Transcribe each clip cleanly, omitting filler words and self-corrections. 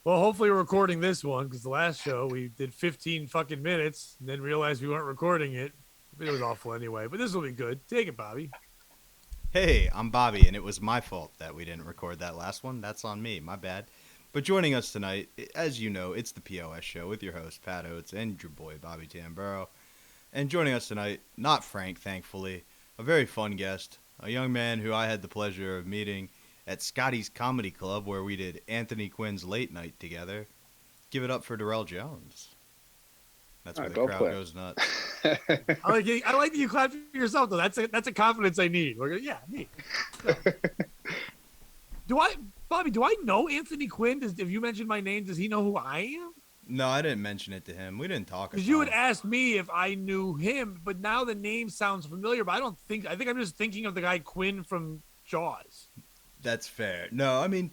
Well, hopefully we're recording this one because the last show we did 15 fucking minutes and then realized we weren't recording it. But it was awful anyway. But this will be good. Take it, Bobby. Hey, I'm Bobby, and it was my fault that we didn't record that last one. That's on me, my bad. But joining us tonight, as you know, it's the POS show with your host, Pat Oates, and your boy, Bobby Tamburo. And joining us tonight, not Frank, thankfully, a very fun guest, a young man who I had the pleasure of meeting at Scotty's Comedy Club, where we did Anthony Quinn's Late Night together. Give it up for Durell Jones. That's All where right, the go crowd play. goes nuts. I like that you clap for yourself though. That's a confidence I need. Yeah, me. So, do I, Bobby? Do I know Anthony Quinn? If you mentioned my name, does he know who I am? No, I didn't mention it to him. We didn't talk a Because you had ton. asked me if I knew him, but now the name sounds familiar. But I don't think. I think I'm just thinking of the guy Quinn from Jaws. That's fair. No, I mean,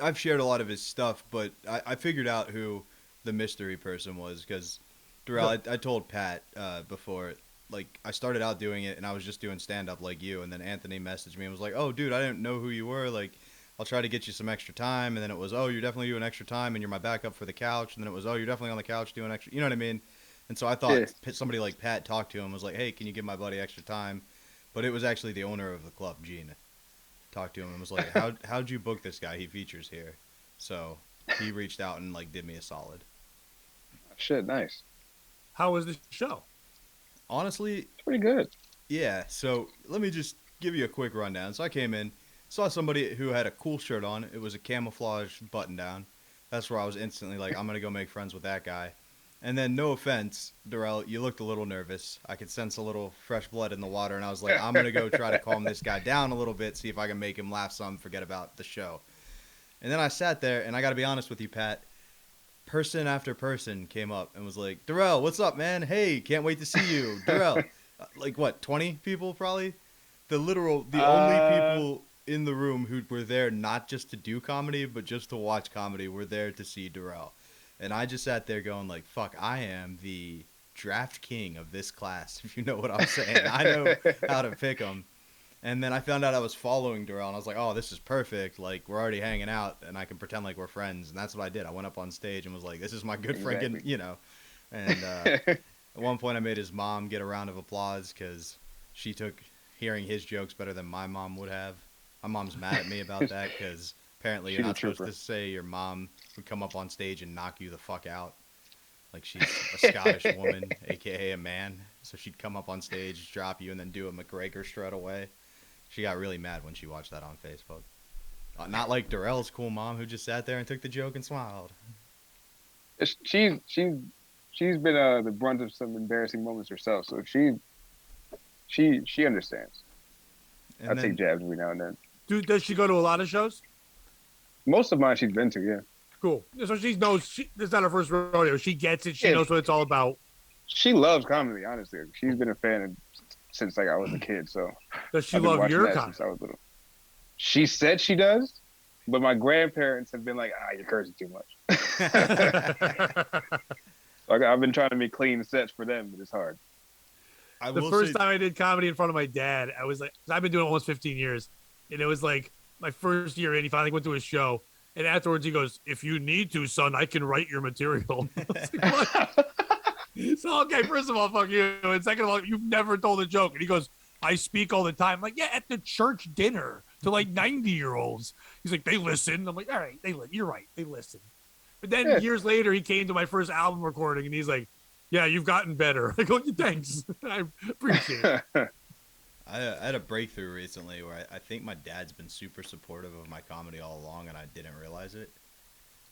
I've shared a lot of his stuff, but I figured out who the mystery person was because, Durell, I told Pat before, like, I started out doing it and I was just doing stand up like you, and then Anthony messaged me and was like, oh, dude, I didn't know who you were. Like, I'll try to get you some extra time. And then it was, oh, you're definitely doing extra time and you're my backup for the couch. And then it was, oh, you're definitely on the couch doing extra. You know what I mean? And so I thought Yeah. somebody like Pat talked to him, was like, hey, can you give my buddy extra time? But it was actually the owner of the club, Gene, talked to him and was like, how'd you book this guy? He features here. So he reached out and like did me a solid. Shit, nice. How was the show? Honestly, It's pretty good. yeah. So let me just give you a quick rundown. So I came in, saw somebody who had a cool shirt on. It was a camouflage button down. That's where I was instantly like, I'm gonna go make friends with that guy. And then, no offense, Durell, you looked a little nervous. I could sense a little fresh blood in the water, and I was like, I'm gonna go try to calm this guy down a little bit, see if I can make him laugh some, forget about the show. And then I sat there, and I got to be honest with you, Pat. Person after person came up and was like, Durell, what's up, man? Hey, can't wait to see you. Durell. Like, what, 20 people probably? The only uh, people in the room who were there not just to do comedy, but just to watch comedy were there to see Durell. And I just sat there going, like, fuck, I am the draft king of this class, if you know what I'm saying. I know how to pick them. And then I found out I was following Durell, and I was like, oh, this is perfect. Like, we're already hanging out, and I can pretend like we're friends. And that's what I did. I went up on stage and was like, this is my good friend, exactly. you know. And at one point, I made his mom get a round of applause because she took hearing his jokes better than my mom would have. My mom's mad at me about that because apparently you're She's a not supposed trooper. to say your mom would come up on stage and knock you the fuck out. Like, she's a Scottish woman, aka a man. So she'd come up on stage, drop you, and then do a McGregor strut away. She got really mad when she watched that on Facebook. Not like Durell's cool mom who just sat there and took the joke and smiled. She's been the brunt of some embarrassing moments herself, so she understands. I And take then, jabs every now and then. Does she go to a lot of shows? Most of mine she's been to, yeah. Cool. So she knows this is not her first rodeo. She gets it. She Yeah, knows what it's all about. she loves comedy. Honestly, she's been a fan since like I was a kid. So Does she I've been love watching your that since I was little. She said she does, but my grandparents have been like, you're cursing too much. content? Like I've been trying to make clean sets for them, but it's hard. I The will first say, time I did comedy in front of my dad, I was like, 'cause I've been doing it almost 15 years, and it was like my first year in. He finally went to a show, and afterwards he goes, "If you need to, son, I can write your material." I was like, what? So okay, first of all, fuck you, and second of all, you've never told a joke. And he goes, "I speak all the time." I'm like, yeah, at the church dinner to like 90-year-olds. He's like, they listen. I'm like, all right, you're right, they listen. But then Yeah, years later, he came to my first album recording, and he's like, "Yeah, you've gotten better." I go, "Thanks, I appreciate it." I had a breakthrough recently where I think my dad's been super supportive of my comedy all along, and I didn't realize it.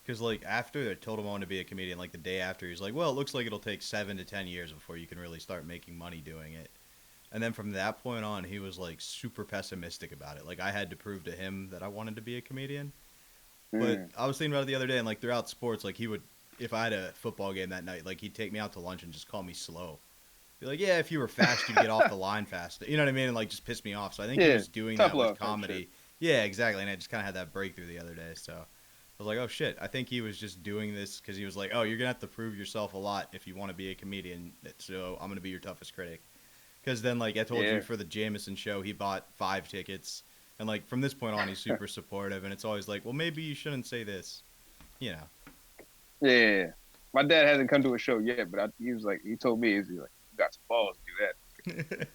Because, like, after I told him I wanted to be a comedian, like, the day after, he's like, well, it looks like it'll take 7 to 10 years before you can really start making money doing it. And then from that point on, he was, like, super pessimistic about it. Like, I had to prove to him that I wanted to be a comedian. But mm, I was thinking about it the other day, and, like, throughout sports, like, he would, if I had a football game that night, like, he'd take me out to lunch and just call me slow. Be like, yeah, if you were fast, you'd get off the line fast. You know what I mean? And, like, just piss me off. So I think he yeah, was doing tough that with love type shit. comedy. Yeah, exactly. And I just kind of had that breakthrough the other day. So I was like, oh, shit. I think he was just doing this because he was like, oh, you're going to have to prove yourself a lot if you want to be a comedian. So I'm going to be your toughest critic. Because then, like, I told Yeah, you for the Jameson show, he bought 5 tickets. And, like, from this point on, he's super supportive. And it's always like, well, maybe you shouldn't say this. you know. Yeah. My dad hasn't come to a show yet, but he told me, he's like, you got some balls to do that.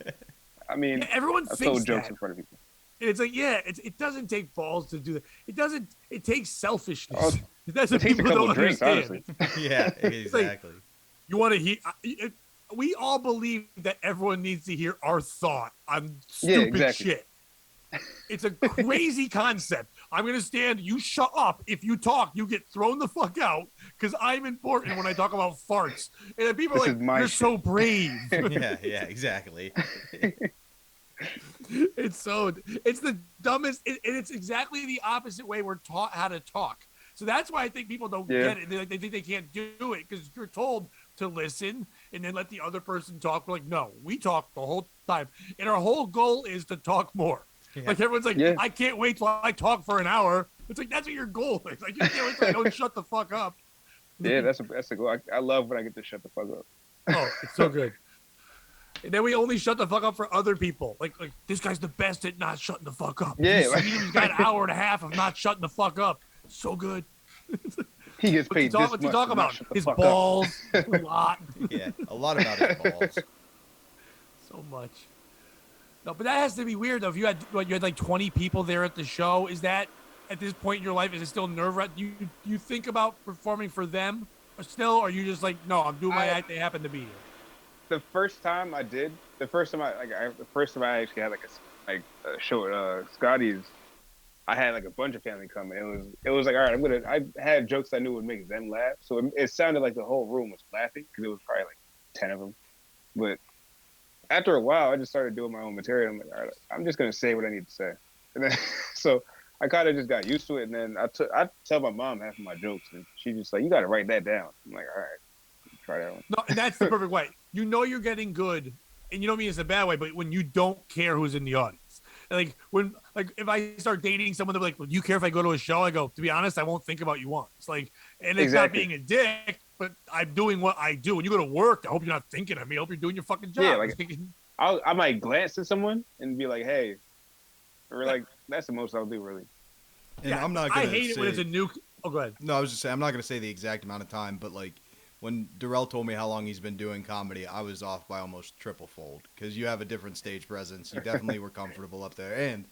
I mean, Yeah, everyone I've thinks told jokes that. in front of people. It's like, yeah, it doesn't take balls to do that. It doesn't. It takes selfishness. Oh, That's it what takes a people couple don't drinks, understand. honestly. Yeah, It's like, exactly. you want to hear? We all believe that everyone needs to hear our thought on Yeah, stupid exactly. shit. It's a crazy concept. I'm gonna stand. You shut up. If you talk, you get thrown the fuck out because I'm important when I talk about farts. And then people are This like, is my "You're shit." so brave." Yeah, exactly. It's the dumbest, and it's exactly the opposite way we're taught how to talk. So that's why I think people don't Yeah. get it. They think they can't do it because you're told to listen and then let the other person talk. We're like, no, we talk the whole time, and our whole goal is to talk more. Yeah. Like everyone's like, Yeah. I can't wait till I talk for an hour. It's like that's what your goal is. Like you can't wait till I don't shut the fuck up. Yeah, that's a goal. I love when I get to shut the fuck up. Oh, it's so good. And then we only shut the fuck up for other people. Like this guy's the best at not shutting the fuck up. Yeah, You see him, he's got an hour and a half of not shutting the fuck up. So good. He gets paid this What's he much talk to not about? shut the His fuck up. balls. A lot. Yeah, a lot about his balls. So much. No, but that has to be weird though. If you had like 20 people there at the show, is that at this point in your life, is it still nerve-wracking? Do you think about performing for them still, or are you just like, no, I'm doing my act, they happen to be here? The first time I did, the first time I actually had like a show at Scotty's, I had like a bunch of family come. It was like, all right, I had jokes I knew would make them laugh. So it sounded like the whole room was laughing because it was probably like 10 of them. But after a while, I just started doing my own material. I'm like, all right, I'm just gonna say what I need to say. And then so I kind of just got used to it. And then I tell my mom half of my jokes, and she just like, you got to write that down. I'm like, all right, try that one. No, and that's the perfect way. You know you're getting good, and you don't mean it's a bad way, but when you don't care who's in the audience. Like if I start dating someone, they're like, well, do you care if I go to a show? I go, to be honest, I won't think about you once. Like, and it's Exactly. not being a dick, but I'm doing what I do. When you go to work, I hope you're not thinking of me. I hope you're doing your fucking job. Yeah, like I might glance at someone and be like, hey, or like that's the most I'll do really. And I'm not gonna I hate it when say- it's a new. Oh, go ahead. No, I was just saying, I'm not going to say the exact amount of time, but like when Durell told me how long he's been doing comedy, I was off by almost triple fold because you have a different stage presence. You definitely were comfortable up there. And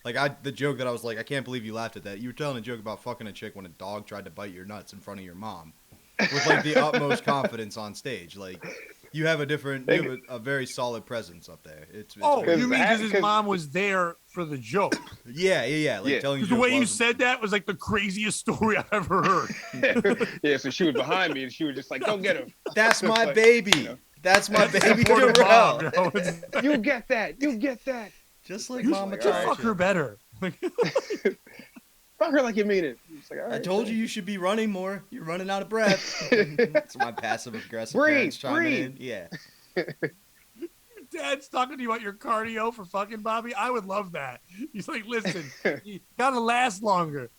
like the joke that I was like, I can't believe you laughed at that. You were telling a joke about fucking a chick when a dog tried to bite your nuts in front of your mom with like the utmost confidence on stage. Like you have a very solid presence up there. It's Oh, very- you mean because his 'cause- mom was there for the joke? yeah. Like Yeah. telling you The way you was- said that was like the craziest story I've ever heard. Yeah, so she was behind me and she was just like, "Go get him." That's my Like, baby. you know. That's my baby Supportive Durell. mom, you know? It's- You get that. You get that. Just like You Mama should Alright. fuck her better. Fuck her like you mean it. It's like, all I right, told cool. you should be running more. You're running out of breath. That's my passive aggressive parents chiming breathe. in. Yeah. Dad's talking to you about your cardio for fucking Bobby. I would love that. He's like, listen, you gotta last longer.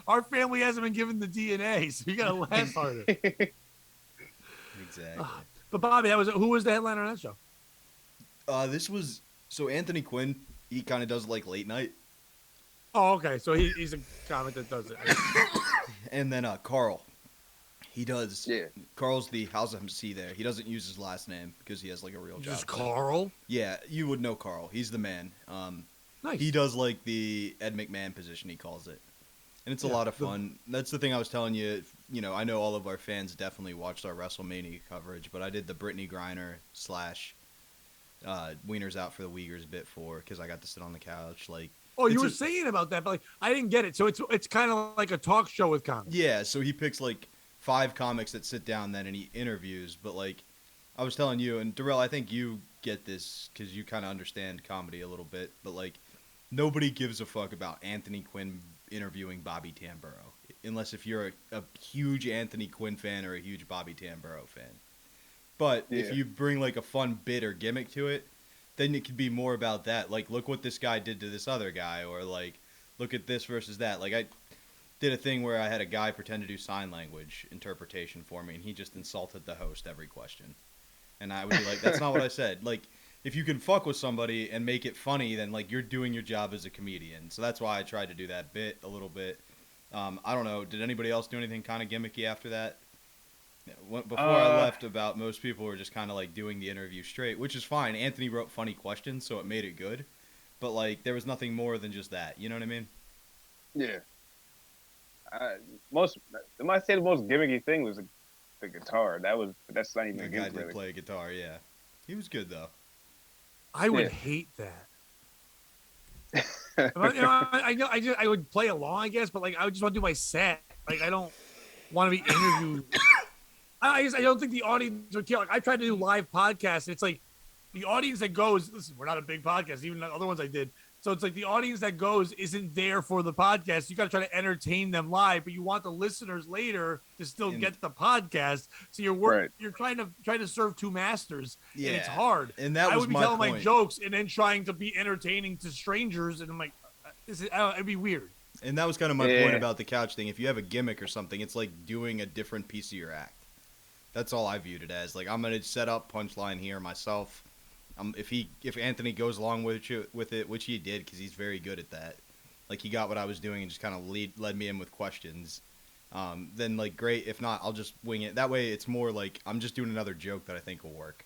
Our family hasn't been given the DNA, so you gotta last harder. Exactly. But Bobby, who was the headliner on that show? This was so Anthony Quinn. He kind of does like late night, Oh, okay. So he's a comic that does it. and then Carl. He does. Yeah. Carl's the house MC there. He doesn't use his last name because he has like a real job. Just Carl. Yeah, you would know Carl. He's the man. Nice. He does like the Ed McMahon position, he calls it. And it's a Yeah, lot of fun. That's the thing I was telling you. You know, I know all of our fans definitely watched our WrestleMania coverage, but I did the Brittany Griner / Wieners Out for the Uyghurs bit because I got to sit on the couch. Like, Oh, you it's were a- saying about that, but like I didn't get it. So it's kind of like a talk show with comics. yeah, so he picks like 5 comics that sit down then and he interviews. But like, I was telling you, and Durell, I think you get this because you kind of understand comedy a little bit, but like, nobody gives a fuck about Anthony Quinn interviewing Bobby Tamburo, unless if you're a huge Anthony Quinn fan or a huge Bobby Tamburo fan. But if Yeah. you bring like a fun bit or gimmick to it, then it could be more about that. Like, look what this guy did to this other guy, or like, look at this versus that. Like, I did a thing where I had a guy pretend to do sign language interpretation for me, and he just insulted the host every question. And I would be like, that's not what I said. Like, if you can fuck with somebody and make it funny, then like you're doing your job as a comedian. So that's why I tried to do that bit a little bit. I don't know. Did anybody else do anything kind of gimmicky after that? Before I left, about most people were just kind of like doing the interview straight, which is fine. Anthony wrote funny questions, so it made it good. But like, there was nothing more than just that. You know what I mean? Yeah. I might say the most gimmicky thing was the guitar. That's not even The a guy gimmick. did Really. play a guitar. Yeah, he was good though. I would Yeah. hate that. I would play along, I guess, but like I would just want to do my set. Like I don't want to be interviewed. I don't think the audience would care. Like I tried to do live podcasts. And it's like the audience that goes. Listen, we're not a big podcast. Even the other ones I did. So it's like the audience that goes isn't there for the podcast. You got to try to entertain them live, but you want the listeners later to still get the podcast. So you're trying to serve two masters, and it's hard. And that I was would be my telling point. my jokes and then trying to be entertaining to strangers, and I'm like, it'd be weird. And that was kind of my point about the couch thing. If you have a gimmick or something, it's like doing a different piece of your act. That's all I viewed it as. Like, I'm gonna set up punchline here myself. If Anthony goes along with it, which he did, because he's very good at that. Like, he got what I was doing and just kind of led me in with questions. Then like great. If not, I'll just wing it. That way, it's more like I'm just doing another joke that I think will work.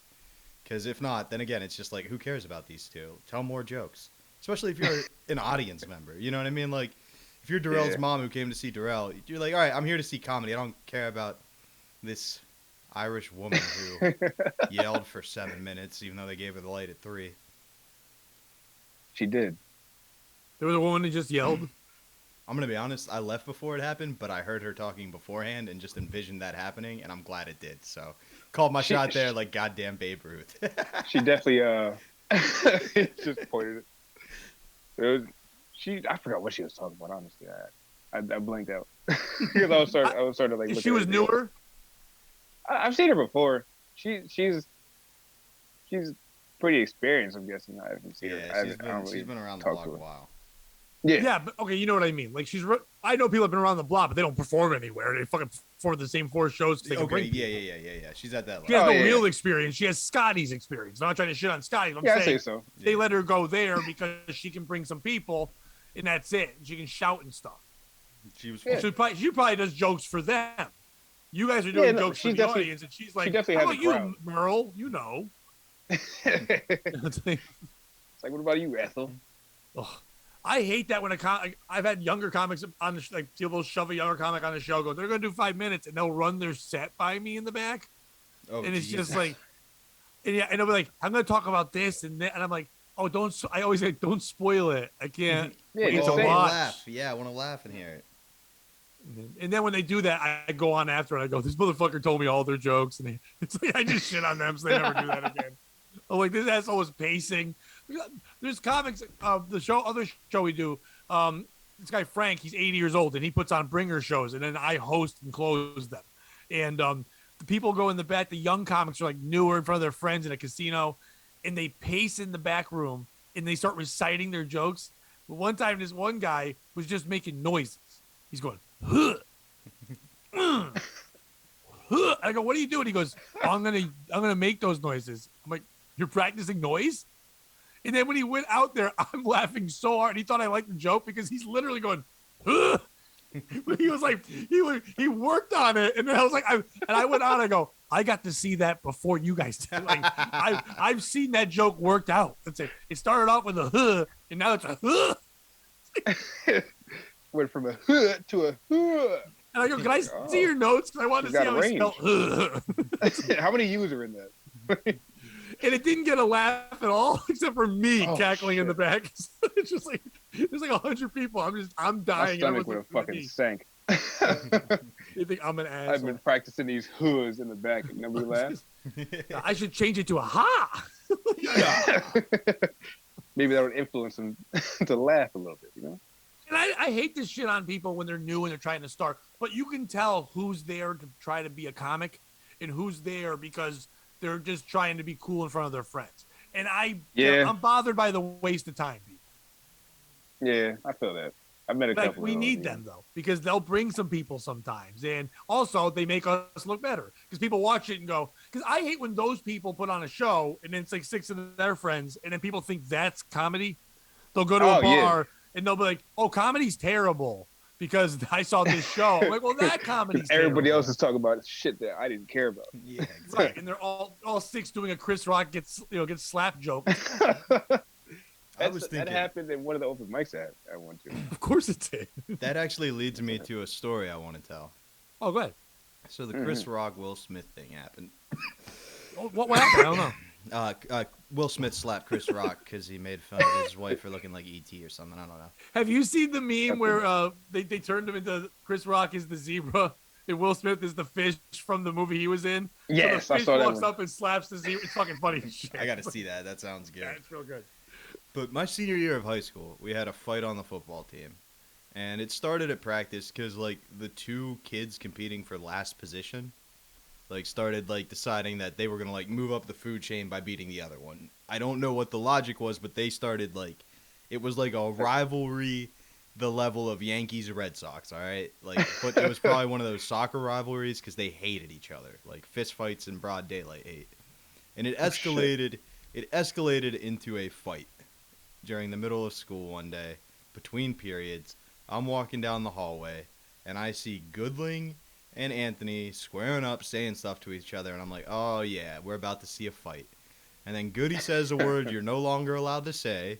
Because if not, then again, it's just like, who cares about these two? Tell more jokes. Especially if you're an audience member. You know what I mean? Like, if you're Durell's mom who came to see Durell, you're like, all right, I'm here to see comedy. I don't care about this Irish woman who yelled for 7 minutes, even though they gave her the light at 3. She did. There was a woman who just yelled. I'm going to be honest, I left before it happened, but I heard her talking beforehand and just envisioned that happening, and I'm glad it did. So, called my shot there like goddamn Babe Ruth. She definitely just pointed it. I forgot what she was talking about, honestly. I blanked out. Because I was sort of like, she was newer. I've seen her before. She's pretty experienced, I'm guessing. I haven't seen her. She's been around the block a while. Yeah, but okay, you know what I mean. Like I know people have been around the block, but they don't perform anywhere. They fucking perform the same 4 shows. Yeah. She's at that level. She has no real experience. She has Scotty's experience. I'm not trying to shit on Scotty. I'm saying I say so. They let her go there because she can bring some people, and that's it. She can shout and stuff. She probably does jokes for them. You guys are doing jokes for the audience, and she's like, "How about you, Merle? You know." It's like, what about you, Ethel? Oh, I hate that when I've had younger comics on the like they'll shove a younger comic on the show. They're gonna do 5 minutes, and they'll run their set by me in the back, and it's just like, and they'll be like, "I'm gonna talk about this," and I'm like, "Oh, don't!" I always say, "Don't spoil it. I can't." Wait to laugh. Yeah, I want to laugh and hear it. And then when they do that, I go on after and I go, "This motherfucker told me all their jokes," and it's like I just shit on them, so they never do that again. I'm like, this asshole was pacing. There's comics. The other show we do. This guy Frank, he's 80 years old, and he puts on bringer shows, and then I host and close them. And the people go in the back. The young comics are like newer in front of their friends in a casino, and they pace in the back room and they start reciting their jokes. But one time, this one guy was just making noises. He's going, huh. I go, what are you doing? He goes, I'm gonna make those noises. I'm like, you're practicing noise? And then when he went out there, I'm laughing so hard. He thought I liked the joke because he's literally going, huh. He was like, he worked on it, and then I was like, I went on. I go, I got to see that before you guys did. Like, I've seen that joke worked out. That's it. It started off with a huh, and now it's a huh. Went from a huh to a huh. And I go, can I see your notes? Because I want to see how he spelled huh. How many U's are in that? And it didn't get a laugh at all, except for me cackling in the back. It's just like there's like 100 people. I'm dying. My stomach would have fucking sank. You think I'm an asshole? I've been practicing these hoods in the back and nobody laughs. I should change it to a ha. Maybe that would influence them to laugh a little bit, you know? And I hate this shit on people when they're new and they're trying to start. But you can tell who's there to try to be a comic and who's there because they're just trying to be cool in front of their friends. And I'm bothered by the waste of time. Yeah, I feel that. I've met a couple. We need them though, because they'll bring some people sometimes, and also they make us look better because people watch it and go. Because I hate when those people put on a show and then it's like 6 of their friends, and then people think that's comedy. They'll go to a bar and they'll be like, "Oh, comedy's terrible." because I saw this show. I'm like, well, that comedy's Everybody terrible. else is talking about shit that I didn't care about. Yeah, exactly. Right, and they're all six doing a Chris Rock gets slapped joke. I was thinking that happened in one of the open mics I went to. Of course it did. that actually leads me to a story I want to tell. Oh, go ahead. So the Chris Rock Will Smith thing happened. What happened? I don't know. Will Smith slapped Chris Rock because he made fun of his wife for looking like ET or something. I don't know. Have you seen the meme where they turned him into Chris Rock is the zebra and Will Smith is the fish from the movie he was in? Yes, so the I fish saw that walks one. up and slaps the zebra. It's fucking funny as shit. I got to see that. That sounds good. Yeah, it's real good. But my senior year of high school, we had a fight on the football team. And it started at practice because, like, the two kids competing for last position, like, started, like, deciding that they were going to, like, move up the food chain by beating the other one. I don't know what the logic was, but they started, like, it was like a rivalry the level of Yankees-Red Sox, all right? Like, but it was probably one of those soccer rivalries because they hated each other. Like, fist fights in broad daylight hate. And it escalated into a fight during the middle of school one day, between periods. I'm walking down the hallway, and I see Goodling and Anthony squaring up, saying stuff to each other, and I'm like, oh, yeah, we're about to see a fight. And then Goody says a word you're no longer allowed to say,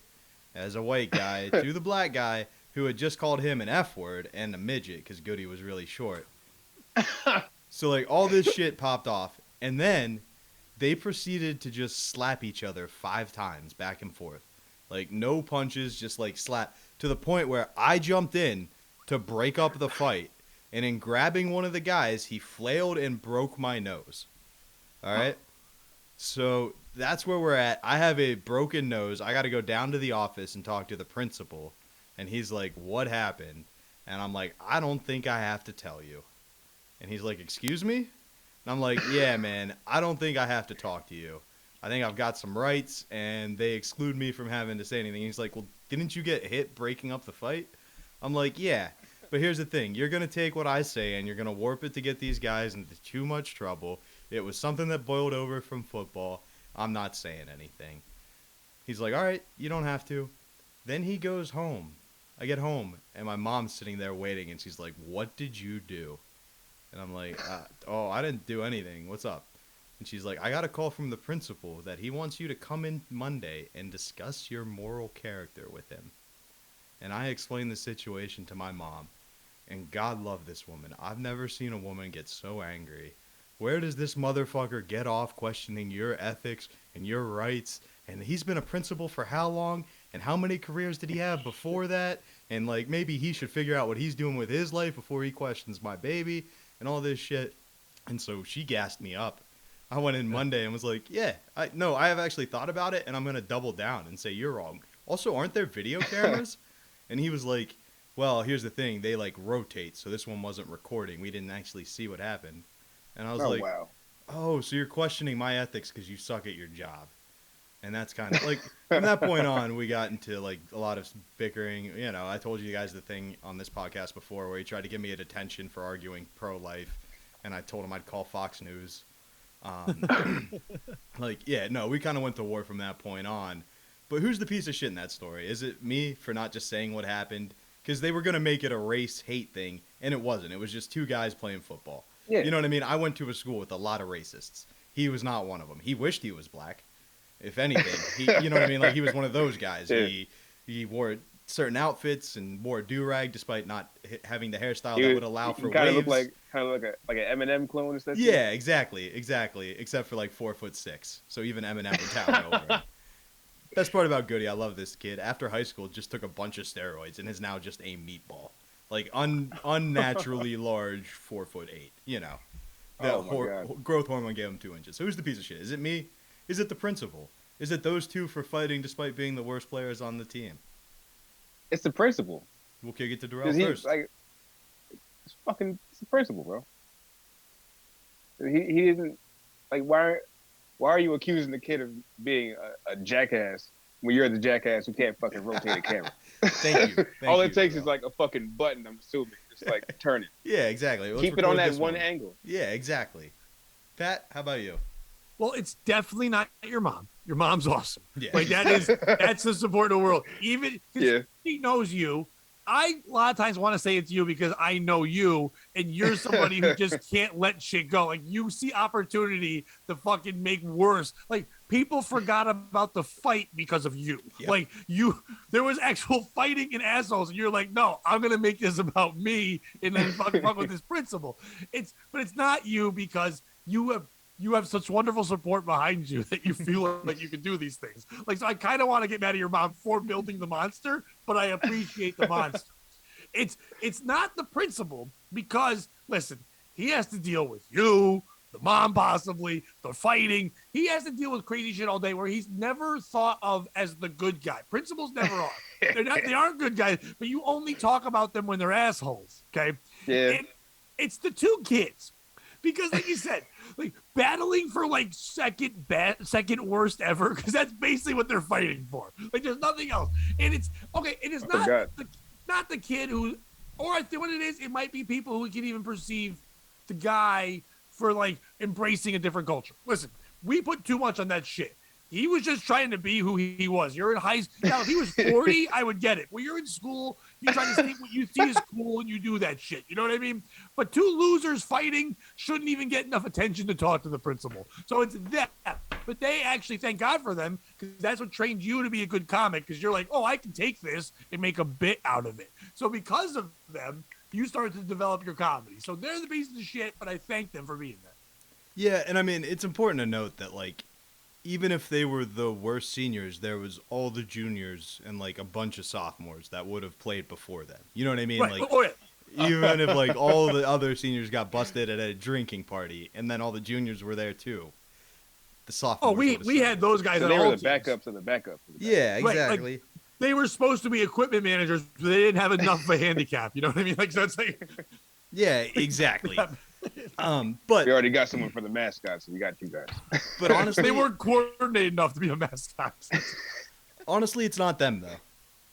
as a white guy, to the black guy, who had just called him an F word and a midget, because Goody was really short. So, like, all this shit popped off, and then they proceeded to just slap each other 5 times, back and forth. Like, no punches, just, like, slap. To the point where I jumped in to break up the fight. And in grabbing one of the guys, he flailed and broke my nose. All right? So that's where we're at. I have a broken nose. I got to go down to the office and talk to the principal. And he's like, what happened? And I'm like, I don't think I have to tell you. And he's like, excuse me? And I'm like, yeah, man, I don't think I have to talk to you. I think I've got some rights, and they exclude me from having to say anything. He's like, well, didn't you get hit breaking up the fight? I'm like, yeah, but here's the thing. You're going to take what I say, and you're going to warp it to get these guys into too much trouble. It was something that boiled over from football. I'm not saying anything. He's like, all right, you don't have to. Then he goes home. I get home, and my mom's sitting there waiting, and she's like, what did you do? And I'm like, oh, I didn't do anything. What's up? And she's like, I got a call from the principal that he wants you to come in Monday and discuss your moral character with him. And I explained the situation to my mom. And God love this woman. I've never seen a woman get so angry. Where does this motherfucker get off questioning your ethics and your rights? And he's been a principal for how long? And how many careers did he have before that? And, like, maybe he should figure out what he's doing with his life before he questions my baby and all this shit. And so she gassed me up. I went in Monday and was like, yeah, I have actually thought about it, and I'm going to double down and say you're wrong. Also, aren't there video cameras? And he was like, well, here's the thing. They, like, rotate, so this one wasn't recording. We didn't actually see what happened. And I was like, wow. Oh, so you're questioning my ethics because you suck at your job. And that's kind of, like, from that point on, we got into, like, a lot of bickering. You know, I told you guys the thing on this podcast before where he tried to give me a detention for arguing pro-life, and I told him I'd call Fox News. Like, yeah, no, we kind of went to war from that point on. But who's the piece of shit in that story? Is it me for not just saying what happened? Because they were going to make it a race hate thing, and it wasn't. It was just 2 guys playing football. Yeah. You know what I mean? I went to a school with a lot of racists. He was not one of them. He wished he was black. If anything, you know what I mean? Like, he was one of those guys. Yeah. He wore certain outfits and wore a do-rag despite not having the hairstyle that would allow for kind waves. of look like an Eminem clone and stuff. Yeah, exactly. Except for like 4'6". So even Eminem would tower over him. Best part about Goody, I love this kid. After high school, just took a bunch of steroids and is now just a meatball, like unnaturally large 4'8". You know, the growth hormone gave him 2 inches. So who's the piece of shit? Is it me? Is it the principal? Is it those 2 for fighting despite being the worst players on the team? It's the principal. We'll kick it to Durell first. It's the principal, bro. He didn't, like, why are you accusing the kid of being a jackass when you're the jackass who can't fucking rotate a camera? Thank you. All it takes is like a fucking button, I'm assuming. Just like turn it. Yeah, exactly. Let's keep it on record that this one angle. Yeah, exactly. Pat, how about you? Well, it's definitely not your mom. Your mom's awesome. Yeah. Like, that's the support in the world. Even because she knows you, a lot of times want to say it's you because I know you, and you're somebody who just can't let shit go. Like you see opportunity to fucking make worse. Like people forgot about the fight because of you. Yep. Like there was actual fighting and assholes, and you're like, no, I'm gonna make this about me, and then fuck with this principle. But it's not you because you have such wonderful support behind you that you feel like you can do these things. Like, so I kind of want to get mad at your mom for building the monster, but I appreciate the monster. It's not the principal because, listen, he has to deal with you, the mom possibly, the fighting. He has to deal with crazy shit all day where he's never thought of as the good guy. Principals never are. They aren't good guys, but you only talk about them when they're assholes, okay? Yeah. It's the two kids. Because, like you said, like battling for like second worst ever, because that's basically what they're fighting for. Like, there's nothing else, and it's okay. It is not the kid who, or I think what it is. It might be people who can even perceive the guy for like embracing a different culture. Listen, we put too much on that shit. He was just trying to be who he was. You're in high school. Now, if he was 40, I would get it. When you're in school, you try to see what you see is cool and you do that shit. You know what I mean? But two losers fighting shouldn't even get enough attention to talk to the principal. So it's that. But they actually, thank God for them, because that's what trained you to be a good comic, because you're like, oh, I can take this and make a bit out of it. So because of them, you started to develop your comedy. So they're the pieces of shit, but I thank them for being there. Yeah, and I mean, it's important to note that, like, even if they were the worst seniors, there was all the juniors and like a bunch of sophomores that would have played before them. You know what I mean? Right. Like, even if like all the other seniors got busted at a drinking party, and then all the juniors were there too. The sophomores. Oh, we had those guys. So they were the backup to the backup. Yeah, exactly. Right, like, they were supposed to be equipment managers, but they didn't have enough of a handicap. You know what I mean? Like, so it's like. Yeah, exactly. But we already got someone for the mascot, so we got two guys. But honestly, they weren't coordinated enough to be a mascot. Honestly, it's not them though,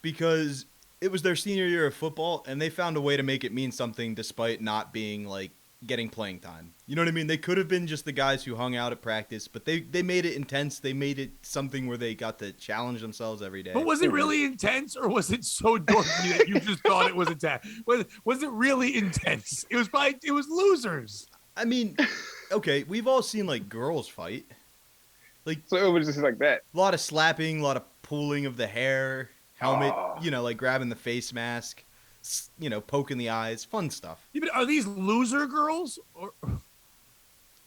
because it was their senior year of football, and they found a way to make it mean something despite not being like getting playing time. You know what I mean? They could have been just the guys who hung out at practice, but they made it intense. They made it something where they got to challenge themselves every day. But was it really intense, or was it so dorky that you just thought it was intense? Was it really intense? It was losers. I mean, okay, we've all seen like girls fight. Like, so it was just like that. A lot of slapping, a lot of pulling of the hair, helmet, like grabbing the face mask. Poking the eyes, fun stuff. Yeah, but are these loser girls? Or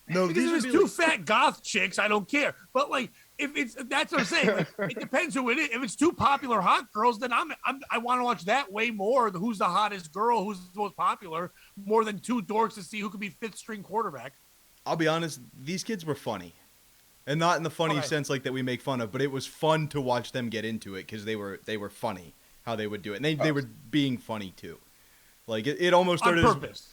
no, because if it's two fat goth chicks, I don't care. But like, that's what I'm saying. Like, it depends who it is. If it's two popular hot girls, then I want to watch that way more. Who's the hottest girl? Who's the most popular? More than two dorks to see who could be fifth string quarterback. I'll be honest. These kids were funny, and not in the funny sense like that we make fun of, but it was fun to watch them get into it because they were funny. How they would do it, and they were being funny too. Like it almost started on purpose.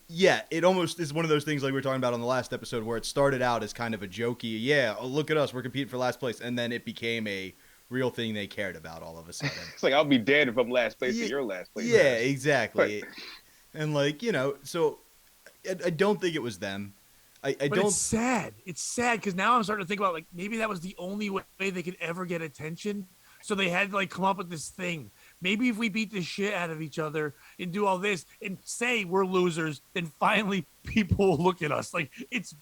Yeah, it almost is one of those things like we were talking about on the last episode where it started out as kind of a jokey, look at us, we're competing for last place, and then it became a real thing they cared about all of a sudden. It's like, I'll be dead if I'm last place and you're last place. Yeah, exactly. And like, so I don't think it was them. I don't. It's sad. It's sad because now I'm starting to think about like maybe that was the only way they could ever get attention. So they had to like come up with this thing. Maybe if we beat the shit out of each other and do all this and say we're losers, then finally people will look at us. Like it's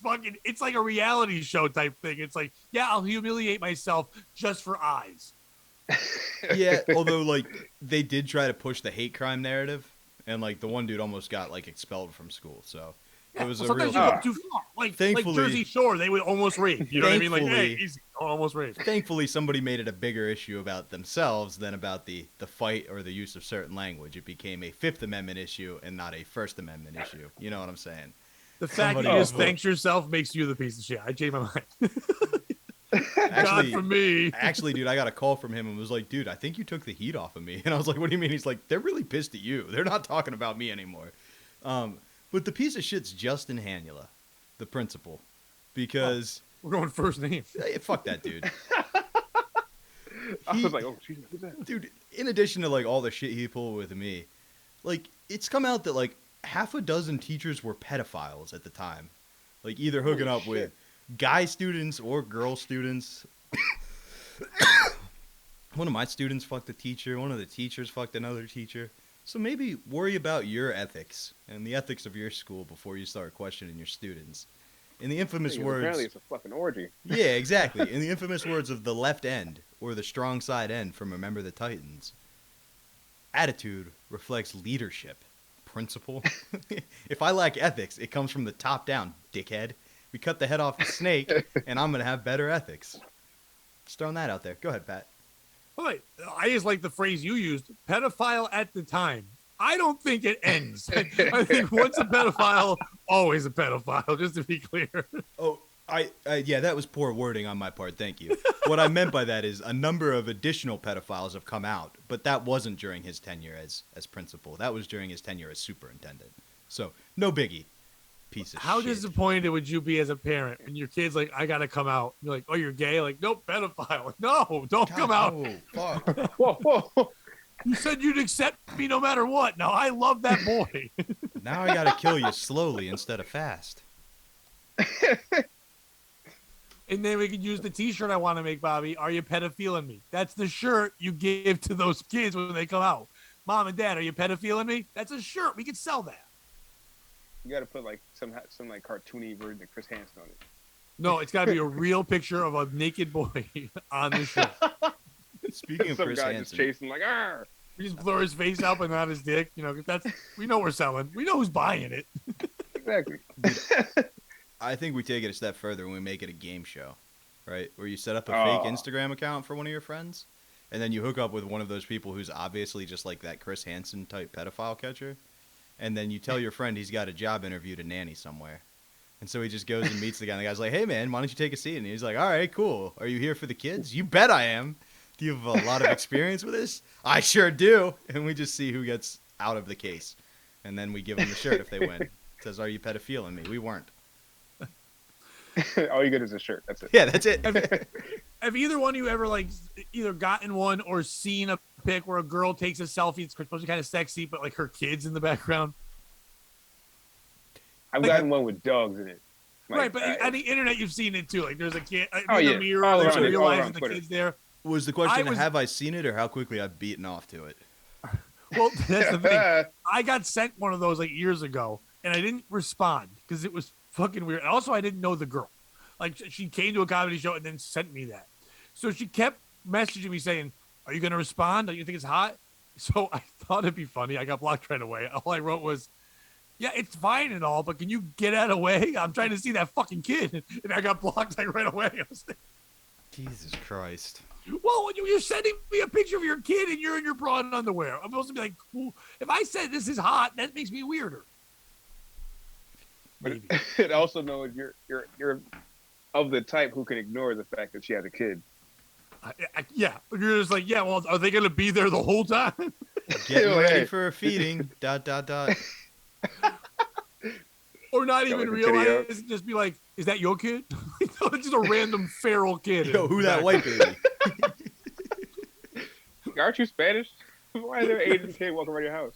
like a reality show type thing. It's like, yeah, I'll humiliate myself just for eyes. Yeah, although like they did try to push the hate crime narrative, and like the one dude almost got like expelled from school. So yeah, it was well, a real. Sometimes you go too far. Like Jersey Shore, they would almost rape. You know what I mean? Like, hey, easy, almost rape. Thankfully, somebody made it a bigger issue about themselves than about the fight or the use of certain language. It became a Fifth Amendment issue and not a First Amendment issue. You know what I'm saying? The fact that you just thanks yourself makes you the piece of shit. I changed my mind. Actually, God for me. Actually, dude, I got a call from him and was like, dude, I think you took the heat off of me. And I was like, what do you mean? He's like, they're really pissed at you. They're not talking about me anymore. But the piece of shit's Justin Hanula, the principal, because we're going first name. Hey, fuck that dude. I was like, oh, geez, who's that? Dude, in addition to like all the shit he pulled with me, like it's come out that like half a dozen teachers were pedophiles at the time, like either hooking up with guy students or girl students. One of my students fucked a teacher. One of the teachers fucked another teacher. So maybe worry about your ethics and the ethics of your school before you start questioning your students. In the infamous words... Apparently it's a fucking orgy. Yeah, exactly. In the infamous words of the left end, or the strong side end from Remember the Titans, attitude reflects leadership. Principle. If I lack ethics, it comes from the top down, dickhead. We cut the head off the snake, and I'm going to have better ethics. Just throwing that out there. Go ahead, Pat. Wait, I just like the phrase you used, pedophile at the time. I don't think it ends. I think once a pedophile, always a pedophile, just to be clear. Oh, yeah, that was poor wording on my part. Thank you. What I meant by that is a number of additional pedophiles have come out, but that wasn't during his tenure as principal. That was during his tenure as superintendent. So, no biggie. Piece of How shit. disappointed would you be as a parent when your kid's like, I got to come out? You're like, oh, you're gay? Like, nope, pedophile. Like, no, don't come out. Oh, fuck. Whoa, whoa. You said you'd accept me no matter what. Now, I love that boy. Now I gotta kill you slowly instead of fast. And then we could use the t-shirt I want to make, Bobby. Are you pedophiling me? That's the shirt you give to those kids when they come out. Mom and Dad, are you pedophiling me? That's a shirt. We could sell that. You got to put like some like cartoony version of Chris Hansen on it. No, it's got to be a real picture of a naked boy on the shirt. Speaking of Some Chris guy Hansen, just chasing like, "Arr!" We just blur his face out but not his dick. You know, 'cause that's, we know we're selling. We know who's buying it. Exactly. I think we take it a step further when we make it a game show, right? Where you set up a Oh. fake Instagram account for one of your friends, and then you hook up with one of those people who's obviously just like that Chris Hansen type pedophile catcher, and then you tell your friend he's got a job interview to nanny somewhere. And so he just goes and meets the guy, and the guy's like, hey, man, why don't you take a seat? And he's like, all right, cool. Are you here for the kids? You bet I am. Do you have a lot of experience with this? I sure do. And we just see who gets out of the case. And then we give them the shirt if they win. It says, are you pedophiling me? We weren't. All you get is a shirt. That's it. Yeah, that's it. Have either one of you ever like either gotten one or seen a pic where a girl takes a selfie? It's supposed to be kind of sexy, but like her kids in the background. I've Like, gotten one with dogs in it. Like, Right, but on the internet you've seen it too. Like there's a kid in Oh, the yeah. mirror, All there's around a it, real all life around and the Twitter. kids there. Was the question, I was- have I seen it or how quickly I've beaten off to it? Well, that's the thing. I got sent one of those like years ago, and I didn't respond because it was fucking weird. Also, I didn't know the girl. Like she came to a comedy show and then sent me that. So she kept messaging me saying, "Are you gonna respond? Do you think it's hot?" So I thought it'd be funny. I got blocked right away. All I wrote was, "Yeah, it's fine and all, but can you get out of the way? I'm trying to see that fucking kid." And I got blocked like right away. I was like, Jesus Christ. well, when you're sending me a picture of your kid and you're in your bra and underwear, I'm supposed to be like, cool. If I said this is hot, that makes me weirder. But Maybe. it also knows you're of the type who can ignore the fact that she has a kid. Yeah, you're just like, yeah. Well, are they gonna be there the whole time? Getting Hey. ready for a feeding. ... Or not Got, even like, a kitty realize? Just be like, is that your kid? It's just a random feral kid. Yo, who that white baby? Aren't you Spanish? Why is there an Asian kid walking around your house?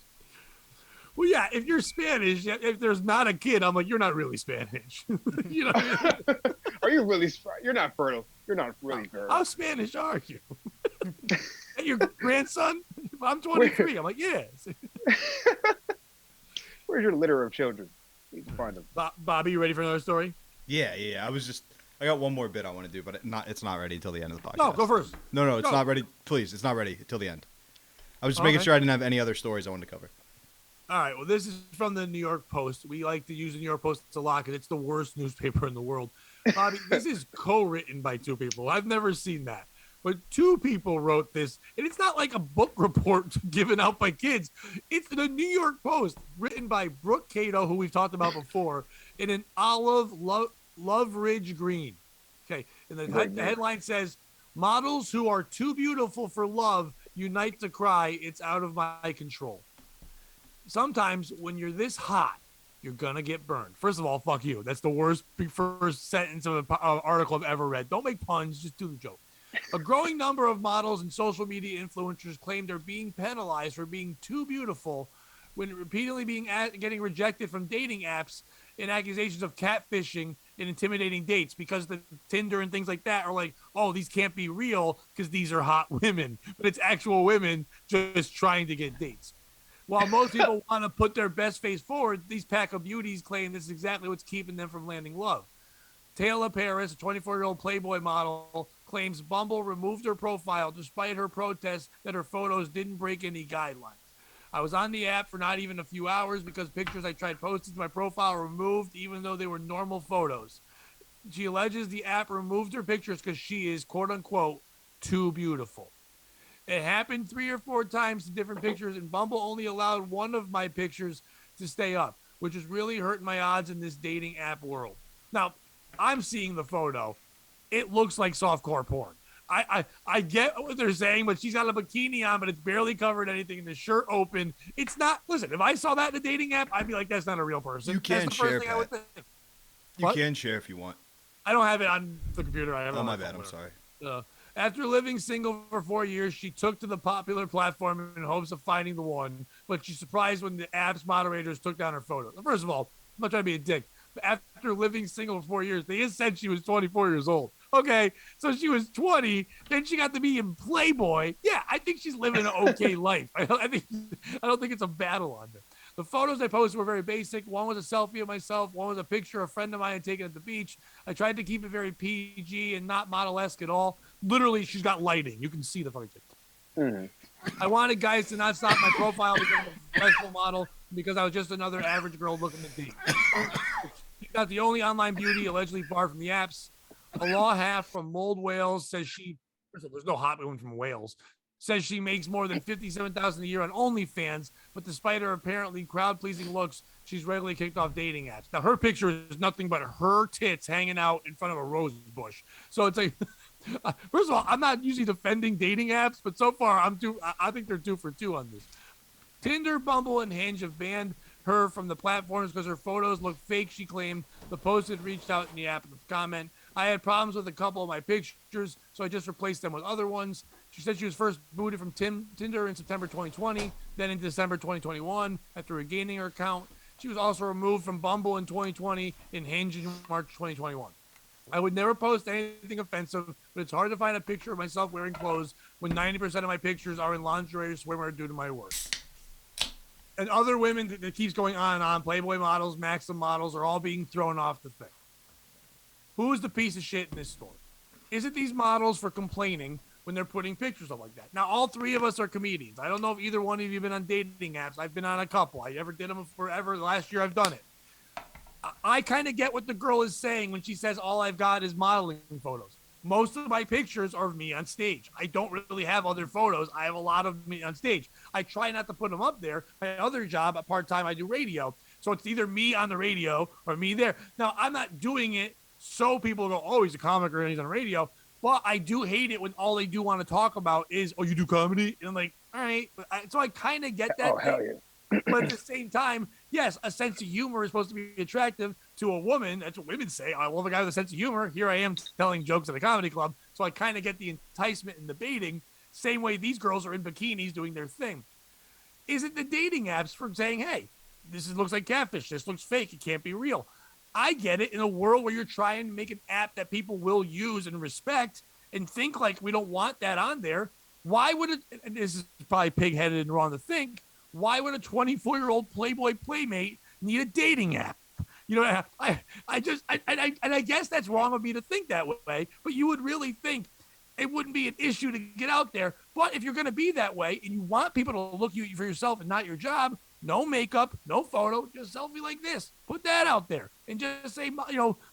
Well, yeah. If you're Spanish, if there's not a kid, I'm like, you're not really Spanish. You know, what I mean? Are you really? You're not fertile. You're not really fertile. How Spanish are you? And your grandson? I'm 23. I'm like, yes. Where's your litter of children? You need to find them. Bobby, you ready for another story? Yeah. I got one more bit I want to do, but it's not ready until the end of the podcast. No, go first. No, it's Go. not ready. Please, it's not ready until the end. I was just Okay. making sure I didn't have any other stories I wanted to cover. All right. Well, this is from the New York Post. We like to use the New York Post a lot because it's the worst newspaper in the world. Bobby, this is co-written by two people. I've never seen that. But two people wrote this, and it's not like a book report given out by kids. It's the New York Post, written by Brooke Cato, who we've talked about before, in an olive Love Ridge green. Okay, and the headline says, "Models who are too beautiful for love unite to cry. It's out of my control." Sometimes when you're this hot, you're gonna get burned. First of all, fuck you. That's the worst first sentence of an article I've ever read. Don't make puns, just do the joke. A growing number of models and social media influencers claim they're being penalized for being too beautiful when repeatedly getting rejected from dating apps in accusations of catfishing and intimidating dates because the Tinder and things like that are like, oh, these can't be real because these are hot women, but it's actual women just trying to get dates. While most people want to put their best face forward, these pack of beauties claim this is exactly what's keeping them from landing love. Taylor Paris, a 24-year-old Playboy model, claims Bumble removed her profile despite her protest that her photos didn't break any guidelines. I was on the app for not even a few hours because pictures I tried posting to my profile were removed even though they were normal photos. She alleges the app removed her pictures because she is, quote unquote, too beautiful. It happened 3 or 4 times to different pictures, and Bumble only allowed one of my pictures to stay up, which is really hurting my odds in this dating app world. Now, I'm seeing the photo. It looks like softcore porn. I get what they're saying, but she's got a bikini on, but it's barely covered anything, and the shirt open. It's not. Listen, if I saw that in a dating app, I'd be like, that's not a real person. You can that's the first share, thing I would think. You can share if you want. I don't have it on the computer. I have it Oh, on my bad. I'm sorry. After living single for 4 years, she took to the popular platform in hopes of finding the one, but she's surprised when the app's moderators took down her photos. First of all, I'm not trying to be a dick, but after living single for 4 years, they just said she was 24 years old. Okay, so she was 20, then she got to be in Playboy. Yeah, I think she's living an okay life. I don't think it's a battle on her. The photos I posted were very basic. One was a selfie of myself. One was a picture a friend of mine had taken at the beach. I tried to keep it very PG and not model-esque at all. Literally, she's got lighting. You can see the fucking thing. I wanted guys to not stop my profile because I'm a professional model, because I was just another average girl looking to date. She's not the only online beauty allegedly barred from the apps. A law half from Mold Wales says there's no hot women from Wales, says she makes more than $57,000 a year on OnlyFans, but despite her apparently crowd-pleasing looks, she's regularly kicked off dating apps. Now, her picture is nothing but her tits hanging out in front of a rose bush. So it's like, first of all, I'm not usually defending dating apps, but so far I think they're 2 for 2 on this. Tinder, Bumble, and Hinge have banned her from the platforms because her photos look fake, she claimed. The post had reached out in the app with a comment. I had problems with a couple of my pictures, so I just replaced them with other ones. She said she was first booted from Tinder in September 2020, then in December 2021 after regaining her account. She was also removed from Bumble in 2020 and Hinge in March 2021. I would never post anything offensive, but it's hard to find a picture of myself wearing clothes when 90% of my pictures are in lingerie or swimwear due to my work. And other women that keeps going on and on, Playboy models, Maxim models, are all being thrown off the thing. Who is the piece of shit in this story? Is it these models for complaining when they're putting pictures up like that? Now, all 3 of us are comedians. I don't know if either one of you have been on dating apps. I've been on a couple. I never did them forever. Last year I've done it. I kind of get what the girl is saying when she says all I've got is modeling photos. Most of my pictures are of me on stage. I don't really have other photos. I have a lot of me on stage. I try not to put them up there. My other job, at part-time, I do radio. So it's either me on the radio or me there. Now, I'm not doing it so people go, oh, he's a comic or he's on radio. But I do hate it when all they do want to talk about is, oh, you do comedy? And I'm like, all right. So I kind of get that. Oh, hell yeah. But at the same time, yes, a sense of humor is supposed to be attractive to a woman. That's what women say. I love a guy with a sense of humor. Here I am telling jokes at a comedy club. So I kind of get the enticement in the baiting. Same way these girls are in bikinis doing their thing. Is it the dating apps for saying, hey, looks like catfish. This looks fake. It can't be real. I get it in a world where you're trying to make an app that people will use and respect and think like we don't want that on there. Why would it, and this is probably pig-headed and wrong to think, why would a 24-year-old Playboy Playmate need a dating app? You know, I guess that's wrong of me to think that way, but you would really think it wouldn't be an issue to get out there. But if you're going to be that way and you want people to look at you for yourself and not your job, no makeup, no photo, just selfie like this. Put that out there and just say,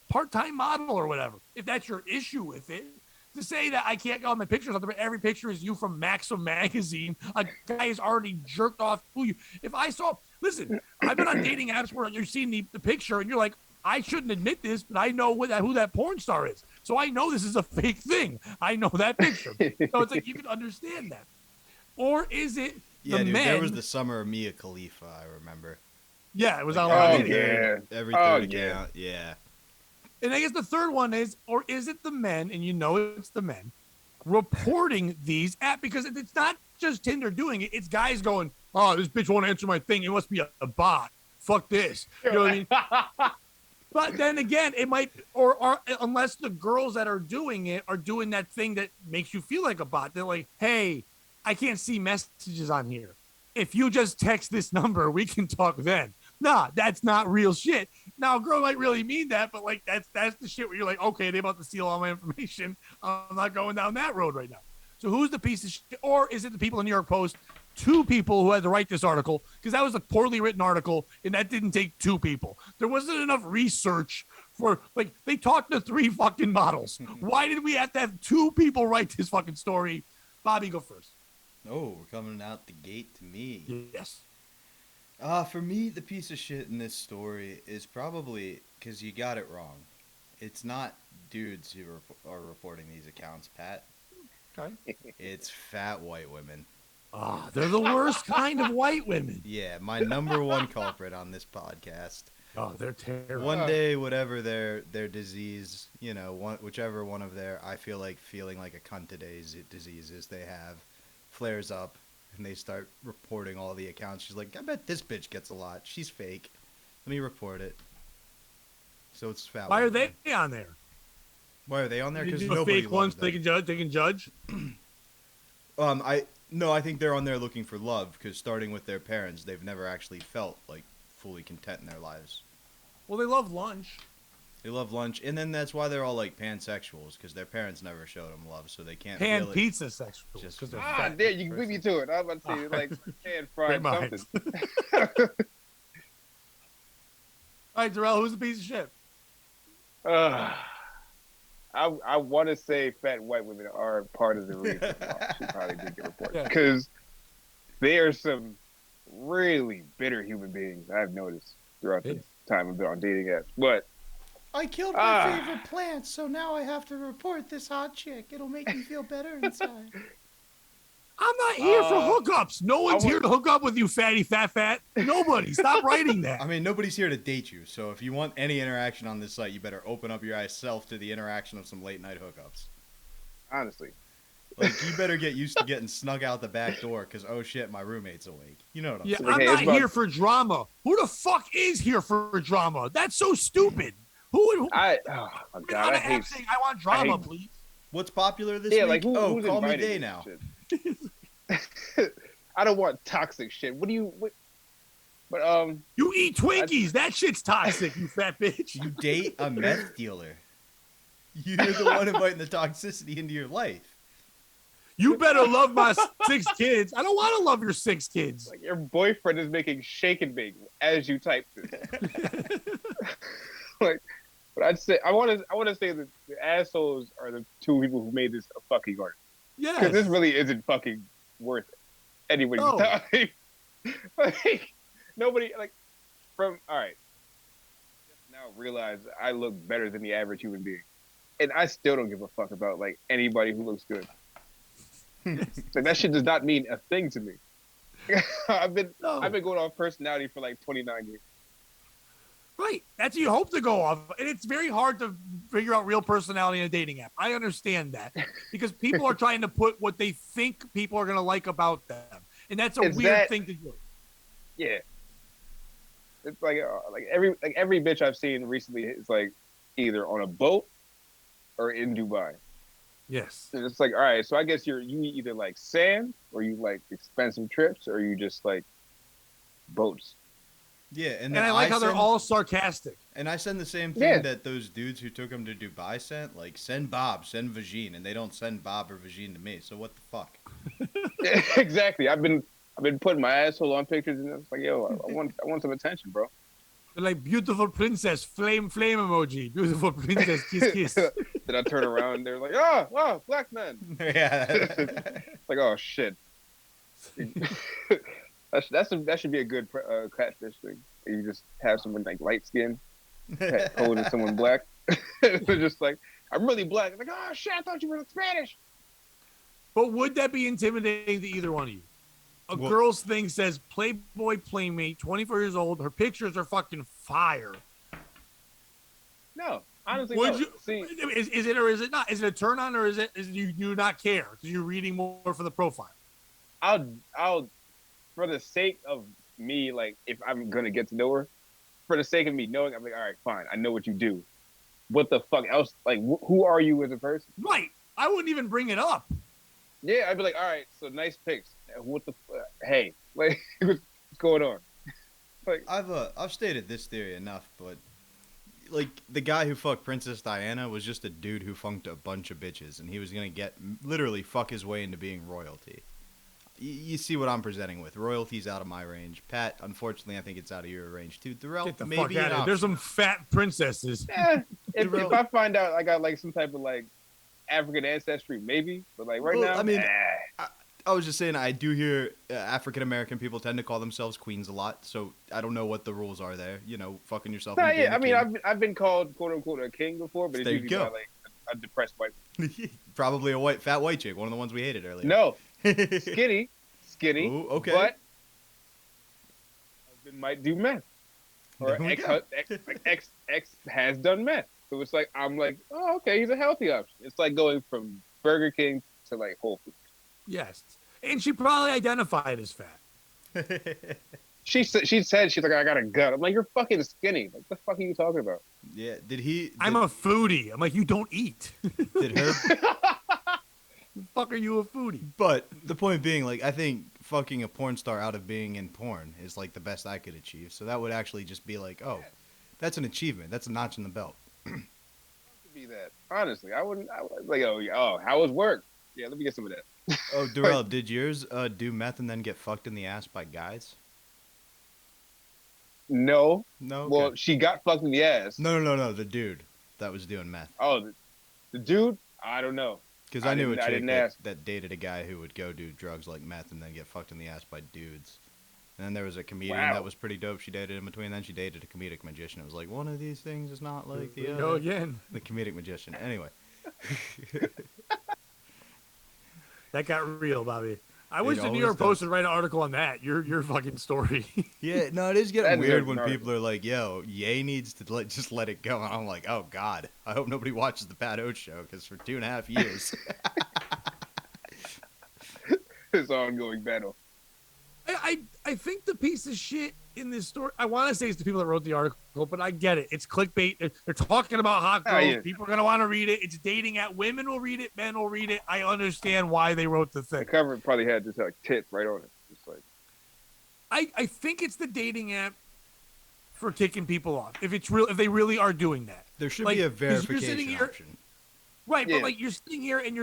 part-time model or whatever. If that's your issue with it, to say that I can't go on my pictures out there, but every picture is you from Maxim magazine. A guy is already jerked off. If I saw, listen, I've been on dating apps where you're seeing the picture and you're like, I shouldn't admit this, but I know who that porn star is. So I know this is a fake thing. I know that picture. So it's like you can understand that. Or is it Yeah, the dude, men? there was the summer of Mia Khalifa, I remember. Yeah, it was Like, on every video. third- Every third account, yeah. And I guess the third one is, or is it the men, and you know it's the men, reporting these apps? Because it's not just Tinder doing it. It's guys going, oh, this bitch won't answer my thing. It must be a bot. Fuck this. You know what I mean? But then again, it might, or unless the girls that are doing it are doing that thing that makes you feel like a bot. They're like, hey, I can't see messages on here. If you just text this number, we can talk then. Nah, that's not real shit. Now, a girl might really mean that, but like that's the shit where you're like, okay, they're about to steal all my information. I'm not going down that road right now. So who's the piece of shit? Or is it the people in the New York Post? Two people who had to write this article, because that was a poorly written article, and that didn't take two people. There wasn't enough research for, like, they talked to 3 fucking models. Why did we have to have 2 people write this fucking story? Bobby, go first. Oh, we're coming out the gate to me. Yes. For me, the piece of shit in this story is probably because you got it wrong. It's not dudes who are reporting these accounts, Pat. Okay. It's fat white women. Ah, they're the worst kind of white women. Yeah, my number one culprit on this podcast. Oh, they're terrible. One day, whatever their disease, whichever one of I feel like feeling like a cunt today's diseases they have, flares up, and they start reporting all the accounts. She's like, I bet this bitch gets a lot. She's fake. Let me report it. So it's fat. Why are they on there? Why are they on there? Because Do nobody fake loves ones them. they can judge. I think they're on there looking for love, because starting with their parents, they've never actually felt like fully content in their lives. Well, they love lunch. They love lunch, and then that's why they're all like pansexuals, because their parents never showed them love, so they can't Pan feel it. pizza sexual. Just- Because they're Ah, fat. there, you beat me to it. I was about to say, like, pan fried Great minds. something. All right, Durell, who's the piece of shit? I want to say fat white women are part of the reason why she probably did get reported. Yeah. Because they are some really bitter human beings I've noticed throughout the time I've been on dating apps. But I killed my favorite plant, so now I have to report this hot chick. It'll make me feel better inside. I'm not here for hookups. No one's here to hook up with you, fatty, fat. Nobody. Stop writing that. I mean, nobody's here to date you, so if you want any interaction on this site, you better open up your self to the interaction of some late night hookups. honestly, Like, you better get used to getting snug out the back door, because, oh shit, my roommate's awake. You know what I'm Yeah, saying? I'm Hey, not it's about- here for drama. Who the fuck is here for drama? That's so stupid. Who would? oh my on god, I an hate. app saying, I want drama, hate- please. What's popular this Yeah, week? like who's Call me inviting Day this now. shit? I don't want toxic shit. What? But You eat Twinkies. That shit's toxic, you fat bitch. You date a meth dealer. You're the one inviting the toxicity into your life. You better love my 6 kids. I don't want to love your 6 kids. like your boyfriend is making shake and bake as you type this. Like, but I want to say that the assholes are the 2 people who made this a fucking art. Because Yes. this really isn't fucking worth anybody's No. time. Like, nobody, like, all right. Just now realize I look better than the average human being. And I still don't give a fuck about, like, anybody who looks good. Like, that shit does not mean a thing to me. I've been going off personality for, like, 29 years. Right. That's what you hope to go off. And it's very hard to figure out real personality in a dating app. I understand that. Because people are trying to put what they think people are going to like about them. And that's a weird thing to do. Yeah. It's like every bitch I've seen recently is like either on a boat or in Dubai. Yes. And it's like, all right, so I guess you either like sand or you like expensive trips or you just like boats. Yeah, and And then I like how they're send- all sarcastic. And I send the same thing Yeah. that those dudes who took him to Dubai sent. Like, send Bob, send Vagine, and they don't send Bob or Vagine to me. So what the fuck? Exactly. I've been putting my asshole on pictures and it's like, yo, I want some attention, bro. They're like, beautiful princess, flame emoji. Beautiful princess, kiss. Then I turn around and they're like, oh, black man. Yeah. It's like, oh shit. That should be a good catfish thing. You just have someone like light skin, holding someone black. They're just like, I'm really black. It's like, oh shit, I thought you were Spanish. But would that be intimidating to either one of you? A Well- girl's thing says Playboy Playmate, 24 years old. Her pictures are fucking fire. No, honestly, Would no. you? See, Is it or is it not? Is it a turn on or is you do not care because you're reading more for the profile? I'll for the sake of me, like if I'm gonna get to know her, for the sake of me knowing, I'm like, all right, fine, I know what you do. What the fuck else? Like, who are you as a person? Right. I wouldn't even bring it up. Yeah, I'd be like, all right, so nice pics. What the? Hey, like, what's going on? Like, I've stated this theory enough, but like the guy who fucked Princess Diana was just a dude who funked a bunch of bitches, and he was gonna literally fuck his way into being royalty. You see what I'm presenting with? Royalty's out of my range. Pat, unfortunately, I think it's out of your range too. Durell, Get the maybe fuck out of here. There's some fat princesses. if I find out I got like some type of like African ancestry, maybe. But like right now, I mean, I was just saying, I do hear African American people tend to call themselves queens a lot, so I don't know what the rules are there. You know, fucking yourself. Nah, yeah, I mean, I've been called quote unquote a king before, but it's usually by like a depressed white. Probably a fat white chick, one of the ones we hated earlier. No, skinny. Ooh, okay. But husband might do meth, or ex has done meth. So it's like I'm like, oh, okay, he's a healthy option. It's like going from Burger King to like Whole Foods. Yes, and she probably identified as fat. She said she's like, I got a gut. I'm like, you're fucking skinny. Like, the fuck are you talking about? Yeah. I'm a foodie. I'm like, you don't eat. Did her? The fuck are you a foodie? But the point being, like, I think fucking a porn star out of being in porn is like the best I could achieve. So that would actually just be like, oh, that's an achievement. That's a notch in the belt. Be that honestly, I would like, oh, how was work? Yeah, let me get some of that. Oh, Durell, did yours do meth and then get fucked in the ass by guys? No. Okay. Well, she got fucked in the ass. No. The dude that was doing meth. Oh, the dude? I don't know. Because I knew a chick that dated a guy who would go do drugs like meth and then get fucked in the ass by dudes. And then there was a comedian that was pretty dope. She dated in between. Then she dated a comedic magician. It was like, one of these things is not like the other. Go again. The comedic magician. Anyway. That got real, Bobby. I wish the New York Post would write an article on that. Your fucking story. Yeah, no, it is getting weird when people are like, yo, Ye needs to just let it go. And I'm like, oh, God. I hope nobody watches the Pat Oates show, because for 2.5 years. This ongoing battle. I think the piece of shit in this story, I want to say it's the people that wrote the article, but I get it. It's clickbait. They're talking about hot girls. Yeah. People are going to want to read it. It's dating app. Women will read it. Men will read it. I understand why they wrote the thing. The cover probably had just like tits right on it. Just like, I think it's the dating app for kicking people off. If they really are doing that. There should be a verification option. Right, but like you're sitting here and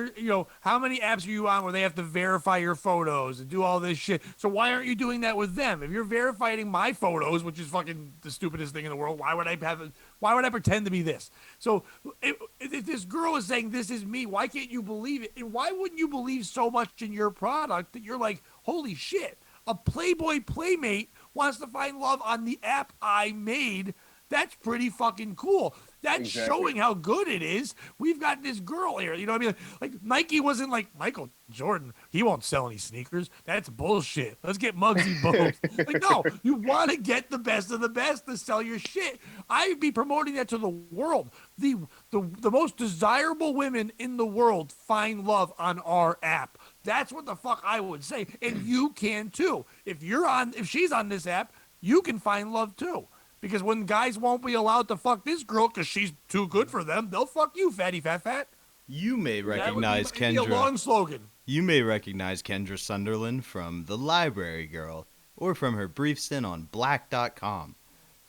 how many apps are you on where they have to verify your photos and do all this shit? So why aren't you doing that with them? If you're verifying my photos, which is fucking the stupidest thing in the world, why would I pretend to be this? So if this girl is saying this is me, why can't you believe it? And why wouldn't you believe so much in your product that you're like, holy shit, a Playboy Playmate wants to find love on the app I made? That's pretty fucking cool. That's showing how good it is. We've got this girl here. You know what I mean? Like Nike wasn't like Michael Jordan. He won't sell any sneakers. That's bullshit. Let's get Muggsy Bogues. Like, no, you want to get the best of the best to sell your shit. I'd be promoting that to the world. The most desirable women in the world find love on our app. That's what the fuck I would say. And you can too. If she's on this app, you can find love too. Because when guys won't be allowed to fuck this girl because she's too good for them, they'll fuck you, fatty fat. You may recognize Kendra. That would be a long slogan. You may recognize Kendra Sunderland from The Library Girl or from her brief stint on Black.com.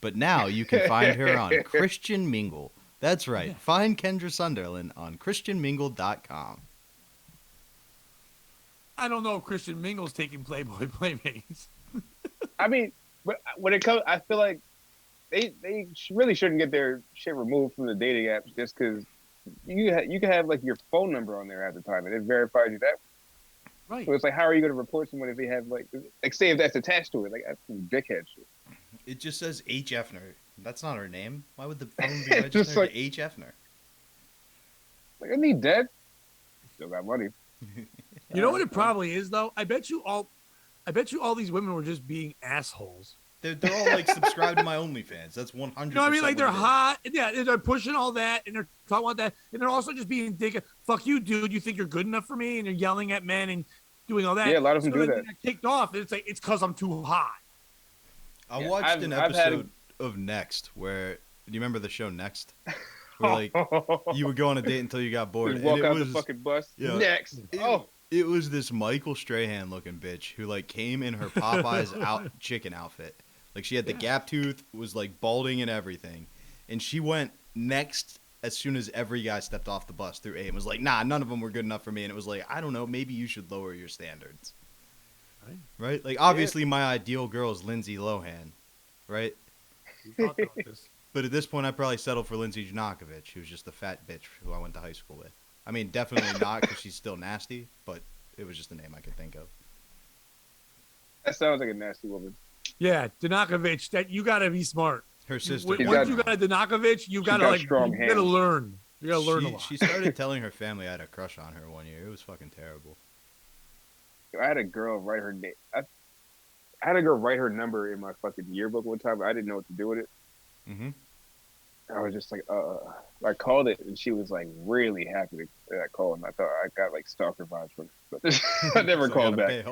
But now you can find her on Christian Mingle. That's right. Find Kendra Sunderland on ChristianMingle.com. I don't know if Christian Mingle's taking Playboy Playmates. I mean, but when it comes, I feel like they really shouldn't get their shit removed from the dating apps just because you can have like your phone number on there at the time and it verifies you that. Right. So it's like, how are you going to report someone if they have like say if that's attached to it? Like that's some dickhead shit. It just says H. Effner. That's not her name. Why would the phone be registered like, to H. Effner? Like I need that. Still got money. You know what it probably is though? I bet you all these women were just being assholes. They're all like subscribed to my OnlyFans. That's 100%. You know what I mean? Like they're hot. Yeah, they're pushing all that and they're talking about that. And they're also just being dick. Fuck you, dude. You think you're good enough for me? And you're yelling at men and doing all that. Yeah, a lot of them do that. They get kicked off. It's like, it's because I'm too hot. I watched an episode of Next, where do you remember the show Next? Where like you would go on a date until you got bored. Just walk and it out was, the fucking bus. yeah, Next. it was this Michael Strahan looking bitch who like came in her Popeyes chicken outfit. Like she had the gap tooth, was like balding and everything, and she went next as soon as every guy stepped off the bus through A and was like, nah, none of them were good enough for me. And it was like, I don't know, maybe you should lower your standards. Right? Like, obviously, my ideal girl is Lindsay Lohan, right? We talked about this. But at this point, I'd probably settle for Lindsay Janakovic, who's just a fat bitch who I went to high school with. I mean, definitely not because she's still nasty, but it was just a name I could think of. That sounds like a nasty woman. Yeah, Danakovic, that you got to be smart. Her sister. Once you got a Danakovic, you got to like, you got to learn. You got to learn a lot. She started telling her family I had a crush on her one year. It was fucking terrible. I had a girl write her name. I had a girl write her number in my fucking yearbook one time, but I didn't know what to do with it. Mm-hmm. I was just like, I called it, and she was like really happy that I called, and I thought I got like stalker vibes from her. But I never called back.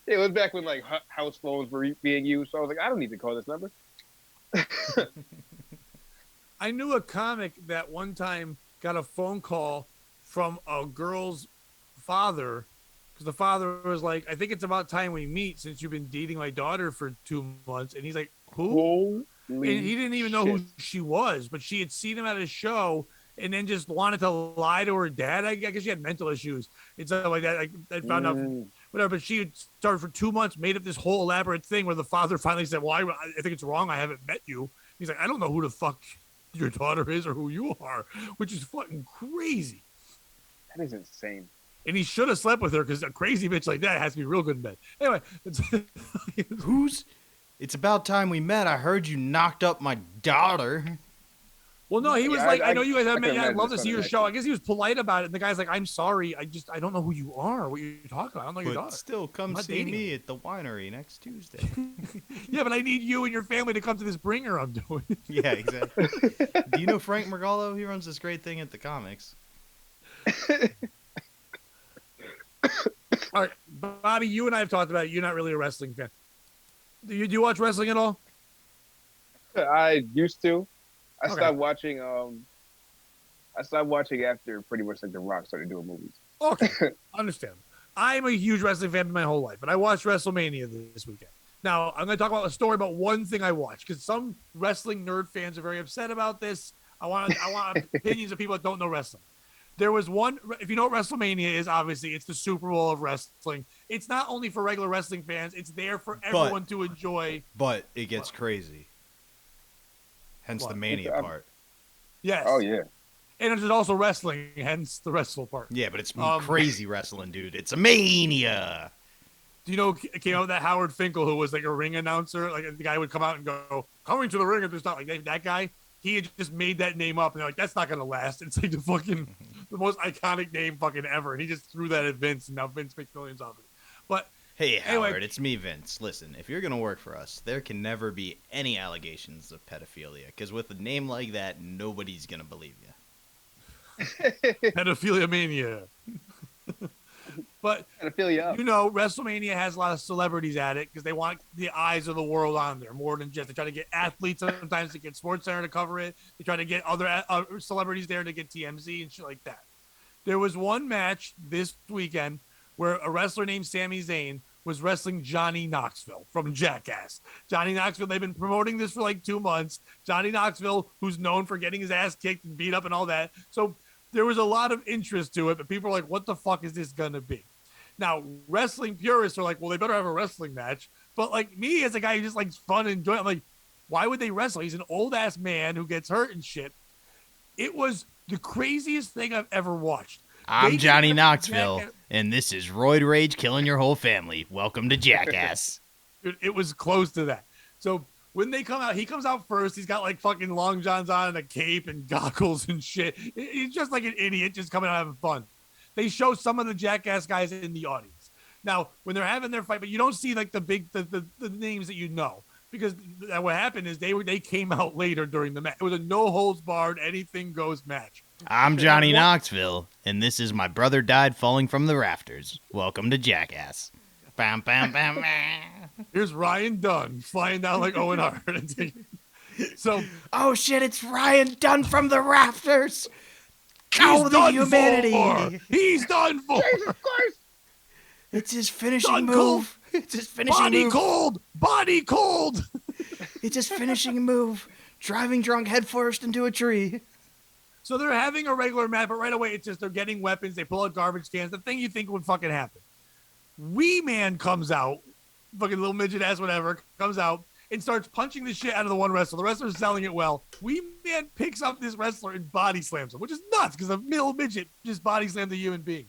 It was back when like house phones were being used, so I was like, I don't need to call this number. I knew a comic that one time got a phone call from a girl's father, because the father was like, I think it's about time we meet since you've been dating my daughter for 2 months. And he's like, who? And he didn't even know who she was, but she had seen him at a show and then just wanted to lie to her dad. I guess she had mental issues and stuff like that. I found out, whatever, but she had started for 2 months, made up this whole elaborate thing where the father finally said, well, I think it's wrong. I haven't met you. He's like, I don't know who the fuck your daughter is or who you are, which is fucking crazy. That is insane. And he should have slept with her because a crazy bitch like that has to be real good in bed. Anyway, It's about time we met. I heard you knocked up my daughter. Well, no, he was like, I know you guys haven't met yet. I'd love to see your show. I guess he was polite about it. And the guy's like, I'm sorry. I don't know who you are. What you're talking about. I don't know your daughter. Still, come see me at the winery next Tuesday. Yeah, but I need you and your family to come to this bringer I'm doing. Yeah, exactly. Do you know Frank Mergallo? He runs this great thing at the comics. All right, Bobby, you and I have talked about it. You're not really a wrestling fan. Do you watch wrestling at all? I used to. I stopped watching. I stopped watching after pretty much like The Rock started doing movies. Okay, understand. I'm a huge wrestling fan my whole life, but I watched WrestleMania this weekend. Now I'm going to talk about a story about one thing I watched because some wrestling nerd fans are very upset about this. I want opinions of people that don't know wrestling. There was one, if you know what WrestleMania is, obviously, it's the Super Bowl of wrestling. It's not only for regular wrestling fans, it's there for everyone to enjoy. But it gets crazy. Hence the mania part. Yes. Oh, yeah. And it's also wrestling, hence the wrestle part. Yeah, but it's crazy wrestling, dude. It's a mania. Do you know it came out with that Howard Finkel, who was like a ring announcer? Like the guy would come out and go, coming to the ring at this time. Like that guy, he had just made that name up. And they're like, that's not going to last. It's like the most iconic name fucking ever. And he just threw that at Vince, and now Vince makes millions off it. But hey, Howard, anyway, it's me, Vince. Listen, if you're going to work for us, there can never be any allegations of pedophilia. Because with a name like that, nobody's going to believe you. Pedophilia mania. But you know, WrestleMania has a lot of celebrities at it because they want the eyes of the world on there more than just they try to get athletes. Sometimes they get SportsCenter to cover it. They try to get other celebrities there to get TMZ and shit like that. There was one match this weekend where a wrestler named Sami Zayn was wrestling Johnny Knoxville from Jackass. Johnny Knoxville, they've been promoting this for like 2 months. Johnny Knoxville, who's known for getting his ass kicked and beat up and all that. So there was a lot of interest to it, but people are like, what the fuck is this going to be? Now, wrestling purists are like, well, they better have a wrestling match. But like me as a guy who just likes fun and enjoy it, I'm like, why would they wrestle? He's an old-ass man who gets hurt and shit. It was the craziest thing I've ever watched. I'm Johnny Knoxville, and this is Roid Rage killing your whole family. Welcome to Jackass. Dude, it was close to that. So when they come out, he comes out first. He's got like fucking long johns on and a cape and goggles and shit. He's just like an idiot just coming out having fun. They show some of the Jackass guys in the audience. Now, when they're having their fight, but you don't see like the big the names that you know. Because what happened is they came out later during the match. It was a no holds barred, anything goes match. I'm Johnny Knoxville, and this is my brother died falling from the rafters. Welcome to Jackass. Bam, bam, bam, bam. Here's Ryan Dunn flying down like Owen Hart. So, oh shit, it's Ryan Dunn from the rafters. he's the done humanity. for. He's done for. Jesus Christ! It's his finishing Done move. cold. It's his finishing Body move. cold. Body cold. It's his finishing move. Driving drunk headfirst into a tree. So they're having a regular match, but right away it's just they're getting weapons. They pull out garbage cans. The thing you think would fucking happen. Wee Man comes out, fucking little midget ass whatever, comes out and starts punching the shit out of the one wrestler. The wrestler's selling it well. Wee Man picks up this wrestler and body slams him, which is nuts because a little midget just body slammed a human being.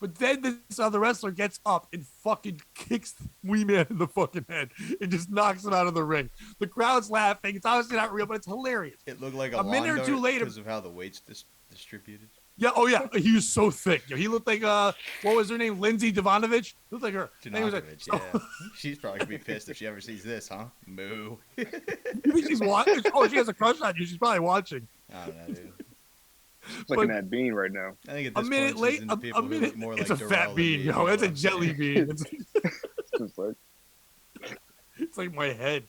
But then this other wrestler gets up and fucking kicks Wee Man in the fucking head and just knocks him out of the ring. The crowd's laughing. It's obviously not real, but it's hilarious. It looked like a minute or two later because of how the weights distributed. Yeah, oh yeah, he was so thick. He looked like what was her name? Lindsay Devanovich. Looked like her. Janovic, yeah. She's probably gonna be pissed if she ever sees this, huh? Moo. You think she's watching? Oh, she has a crush on you. She's probably watching. I don't know, dude. It's looking at Bean right now. I think at A this minute point, late, she's into people a who minute. look more It's like a Durell fat than bean, me, yo. you know That's a what I'm jelly saying? bean. It's just like, It's like my head.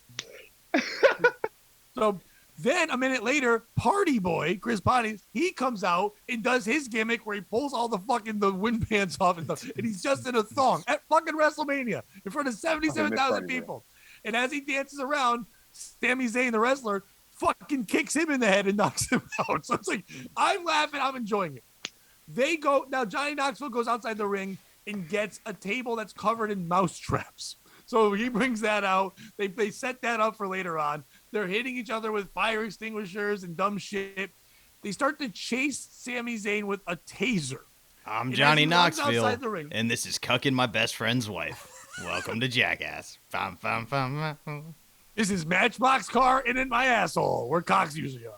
So then a minute later, Party Boy, Chris Potty, he comes out and does his gimmick where he pulls all the wind pants off and stuff. And he's just in a thong at fucking WrestleMania in front of 77,000 people. And as he dances around, Sami Zayn, the wrestler, fucking kicks him in the head and knocks him out. So it's like, I'm laughing, I'm enjoying it. They go, now Johnny Knoxville goes outside the ring and gets a table that's covered in mouse traps. So he brings that out. They set that up for later on. They're hitting each other with fire extinguishers and dumb shit. They start to chase Sami Zayn with a taser. I'm And Johnny as he runs Knoxville, outside the ring- and this is cucking my best friend's wife. Welcome to Jackass. Bum, bum, bum, bum. This is Matchbox car and in my asshole, where cocks usually are.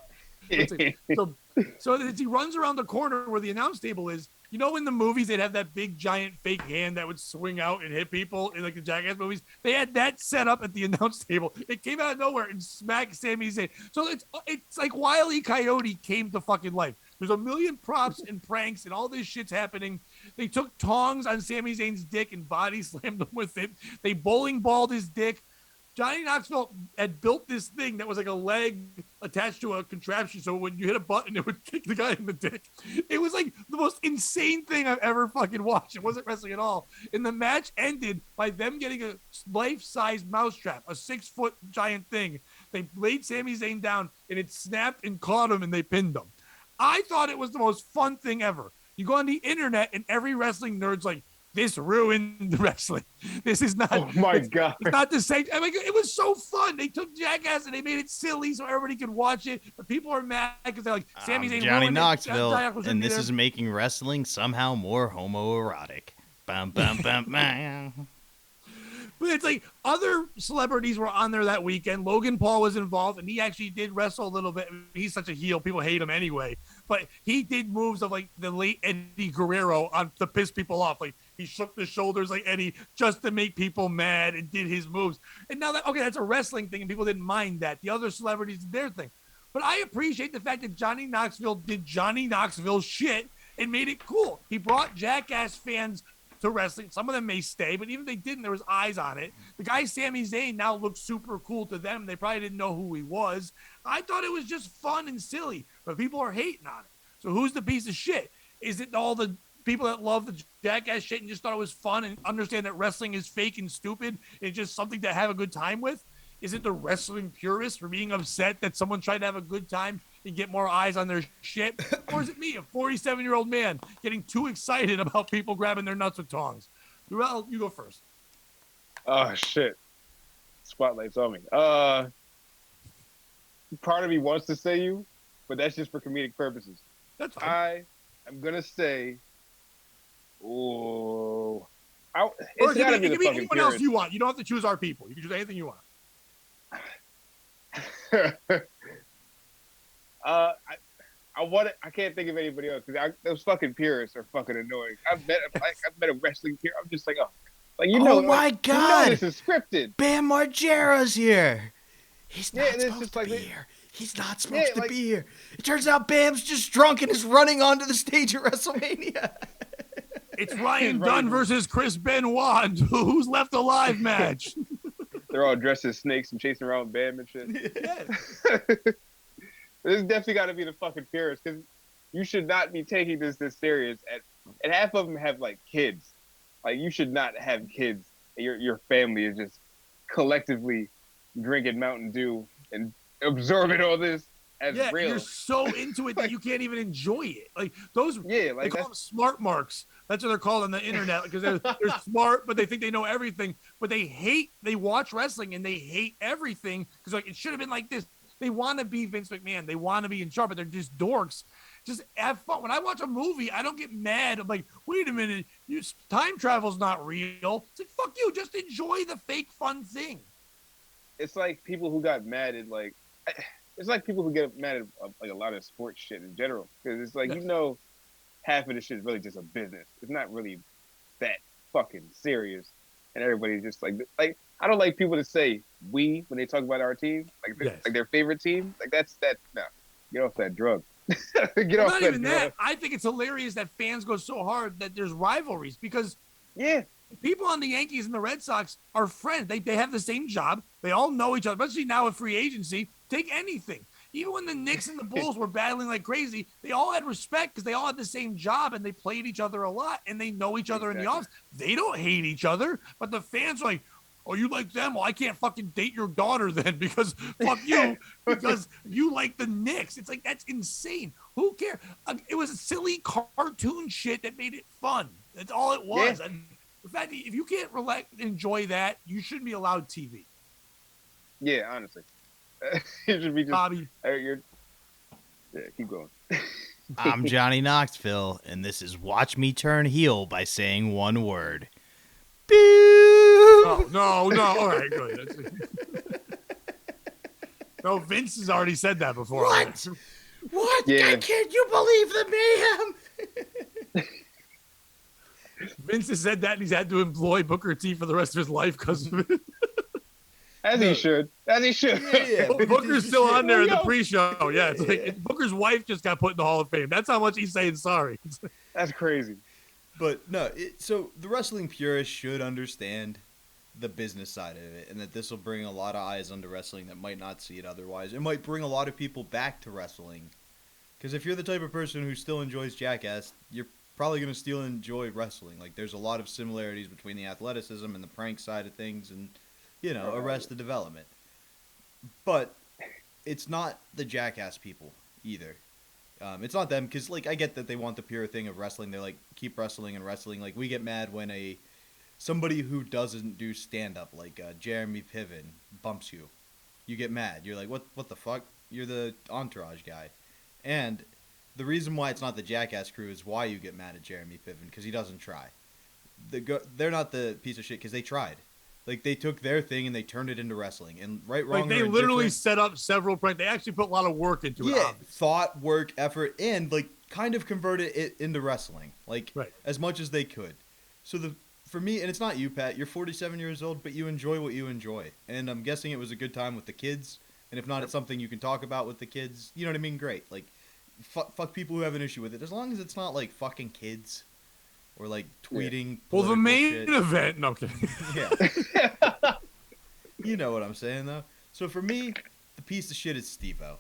So as he runs around the corner where the announce table is, you know, in the movies, they'd have that big giant fake hand that would swing out and hit people in like the Jackass movies. They had that set up at the announce table. It came out of nowhere and smacked Sami Zayn. So it's like Wile E. Coyote came to fucking life. There's a million props and pranks and all this shit's happening. They took tongs on Sami Zayn's dick and body slammed him with it. They bowling balled his dick. Johnny Knoxville had built this thing that was like a leg attached to a contraption. So when you hit a button, it would kick the guy in the dick. It was like the most insane thing I've ever fucking watched. It wasn't wrestling at all. And the match ended by them getting a life-size mousetrap, a 6-foot giant thing. They laid Sami Zayn down and it snapped and caught him and they pinned him. I thought it was the most fun thing ever. You go on the internet and every wrestling nerd's like, this ruined wrestling. This is not. oh my God. It's not the same. I mean, it was so fun. They took Jackass and they made it silly so everybody could watch it. But people are mad because they're like, Sami Zayn Johnny ruined it. Knoxville, Jackass shouldn't and be this there. is making wrestling somehow more homoerotic. Bum, bum, bum, bum. But it's like other celebrities were on there that weekend. Logan Paul was involved, and he actually did wrestle a little bit. He's such a heel; people hate him anyway. But he did moves of like the late Eddie Guerrero on to piss people off. Like he shook the shoulders like Eddie just to make people mad and did his moves. And now that that's a wrestling thing, and people didn't mind that. The other celebrities did their thing. But I appreciate the fact that Johnny Knoxville did Johnny Knoxville shit and made it cool. He brought Jackass fans to wrestling. Some of them may stay, but even if they didn't, there was eyes on it. The guy Sami Zayn now looks super cool to them. They probably didn't know who he was. I thought it was just fun and silly, but people are hating on it. So who's the piece of shit? Is it all the people that love the Jackass shit and just thought it was fun and understand that wrestling is fake and stupid? It's just something to have a good time with? Is it the wrestling purists for being upset that someone tried to have a good time and get more eyes on their shit? Or is it me, a 47-year-old man, getting too excited about people grabbing their nuts with tongs? Durell, you go first. Oh shit. Spotlight's on me. Part of me wants to say you, but that's just for comedic purposes. That's fine. I am gonna say, Or it's it gotta can be the be fucking anyone else purist. you want. You don't have to choose our people. You can choose anything you want. I can't think of anybody else because those fucking purists are fucking annoying. I've met a wrestling purist. I'm just like, My God, this is scripted. Bam Margera's here. He's not this supposed is to like be the- here. He's not supposed to be here. It turns out Bam's just drunk and is running onto the stage at WrestleMania. It's Ryan Dunn versus Chris Benoit. Who's left alive match. They're all dressed as snakes and chasing around Bam and shit. Yeah. This definitely got to be the fucking purist because you should not be taking this serious. And half of them have like kids. Like you should not have kids. Your family is just collectively drinking Mountain Dew and absorbing all this as real. You're so into it that you can't even enjoy it. Like those, they call them smart marks. That's what they're called on the internet because they're smart, but they think they know everything. But they watch wrestling and they hate everything because like it should have been like this. They want to be Vince McMahon. They want to be in charge, but they're just dorks. Just have fun. When I watch a movie, I don't get mad. I'm like, wait a minute, time travel's not real. It's like, fuck you. Just enjoy the fake fun thing. It's like people who got mad at like, it's like people who get mad at like a lot of sports shit in general. Because it's like, half of this shit is really just a business. It's not really that fucking serious. And everybody's just like I don't like people to say we when they talk about our team, like their favorite team. Like that's no, get off that drug. Not even that. I think it's hilarious that fans go so hard that there's rivalries because people on the Yankees and the Red Sox are friends. They have the same job. They all know each other, especially now with free agency. Take anything. Even when the Knicks and the Bulls were battling like crazy, they all had respect because they all had the same job and they played each other a lot and they know each other in the office. They don't hate each other, but the fans are like, oh, you like them? Well, I can't fucking date your daughter then because fuck you, because you like the Knicks. It's like, that's insane. Who cares? It was a silly cartoon shit that made it fun. That's all it was. Yeah. And in fact, if you can't enjoy that, you shouldn't be allowed TV. Yeah, honestly. It should be just Bobby. Keep going. I'm Johnny Knoxville, and this is Watch Me Turn Heel by saying one word. Boo! No. All right, good. No, Vince has already said that before. What? Yeah. Can't you believe the mayhem? Vince has said that, and he's had to employ Booker T for the rest of his life because of it. As he should. Yeah. Booker's still on there in the pre-show. Yeah, it's like Booker's wife just got put in the Hall of Fame. That's how much he's saying sorry. That's crazy. But no, so the wrestling purists should understand the business side of it, and that this will bring a lot of eyes onto wrestling that might not see it otherwise. It might bring a lot of people back to wrestling, because if you're the type of person who still enjoys Jackass, you're probably going to still enjoy wrestling. Like, there's a lot of similarities between the athleticism and the prank side of things, and Arrested Development. But it's not the Jackass people either. It's not them, because like I get that they want the pure thing of wrestling. They're like, keep wrestling and wrestling. Like, we get mad when somebody who doesn't do stand up, like Jeremy Piven, bumps you. You get mad. You're like, what the fuck? You're the Entourage guy. And the reason why it's not the Jackass crew is why you get mad at Jeremy Piven, because he doesn't try. They're not the piece of shit because they tried. Like, they took their thing and they turned it into wrestling. And right, wrong, like they literally set up several pranks. They actually put a lot of work into it. Yeah, thought, work, effort, and like kind of converted it into wrestling, like as much as they could. So for me, and it's not you, Pat. You're 47 years old, but you enjoy what you enjoy, and I'm guessing it was a good time with the kids. And if not, it's something you can talk about with the kids. You know what I mean? Great. Like, fuck people who have an issue with it, as long as it's not like fucking kids. Or like tweeting. Well, the main shit. event. No, I'm kidding. Yeah. You know what I'm saying, though. So for me, the piece of shit is Steve-O.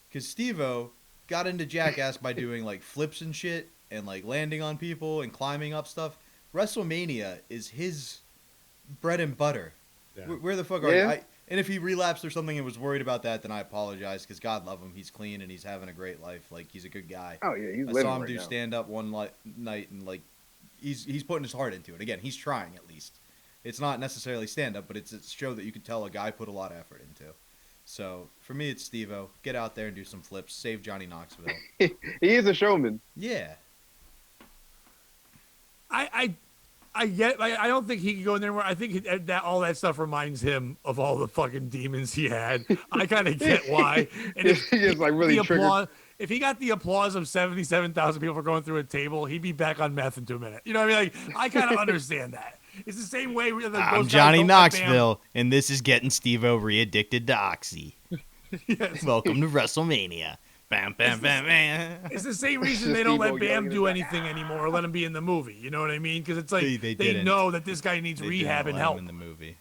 Because Steve-O got into Jackass by doing like flips and shit and like landing on people and climbing up stuff. WrestleMania is his bread and butter. Yeah. Where the fuck are you? And if he relapsed or something and was worried about that, then I apologize, because God love him. He's clean and he's having a great life. Like, he's a good guy. Oh yeah, he's I saw him do stand up one night, and like he's putting his heart into it. Again, he's trying at least. It's not necessarily stand up, but it's a show that you can tell a guy put a lot of effort into. So for me, it's Steve-O. Get out there and do some flips. Save Johnny Knoxville. He is a showman. Yeah. I get. I don't think he can go in there. I think that all that stuff reminds him of all the fucking demons he had. I kind of get why. And if he is like really triggered. If he got the applause of 77,000 people for going through a table, he'd be back on meth in 2 minutes. You know what I mean? Like, I kind of understand that. It's the same way. I'm Johnny Knoxville, and this is getting Steve-O re-addicted to Oxy. Yes. Welcome to WrestleMania. Bam, bam, bam, bam. It's the same reason they don't let Bam do anything anymore or let him be in the movie. You know what I mean? Because it's like they know that this guy needs rehab and help. In the movie.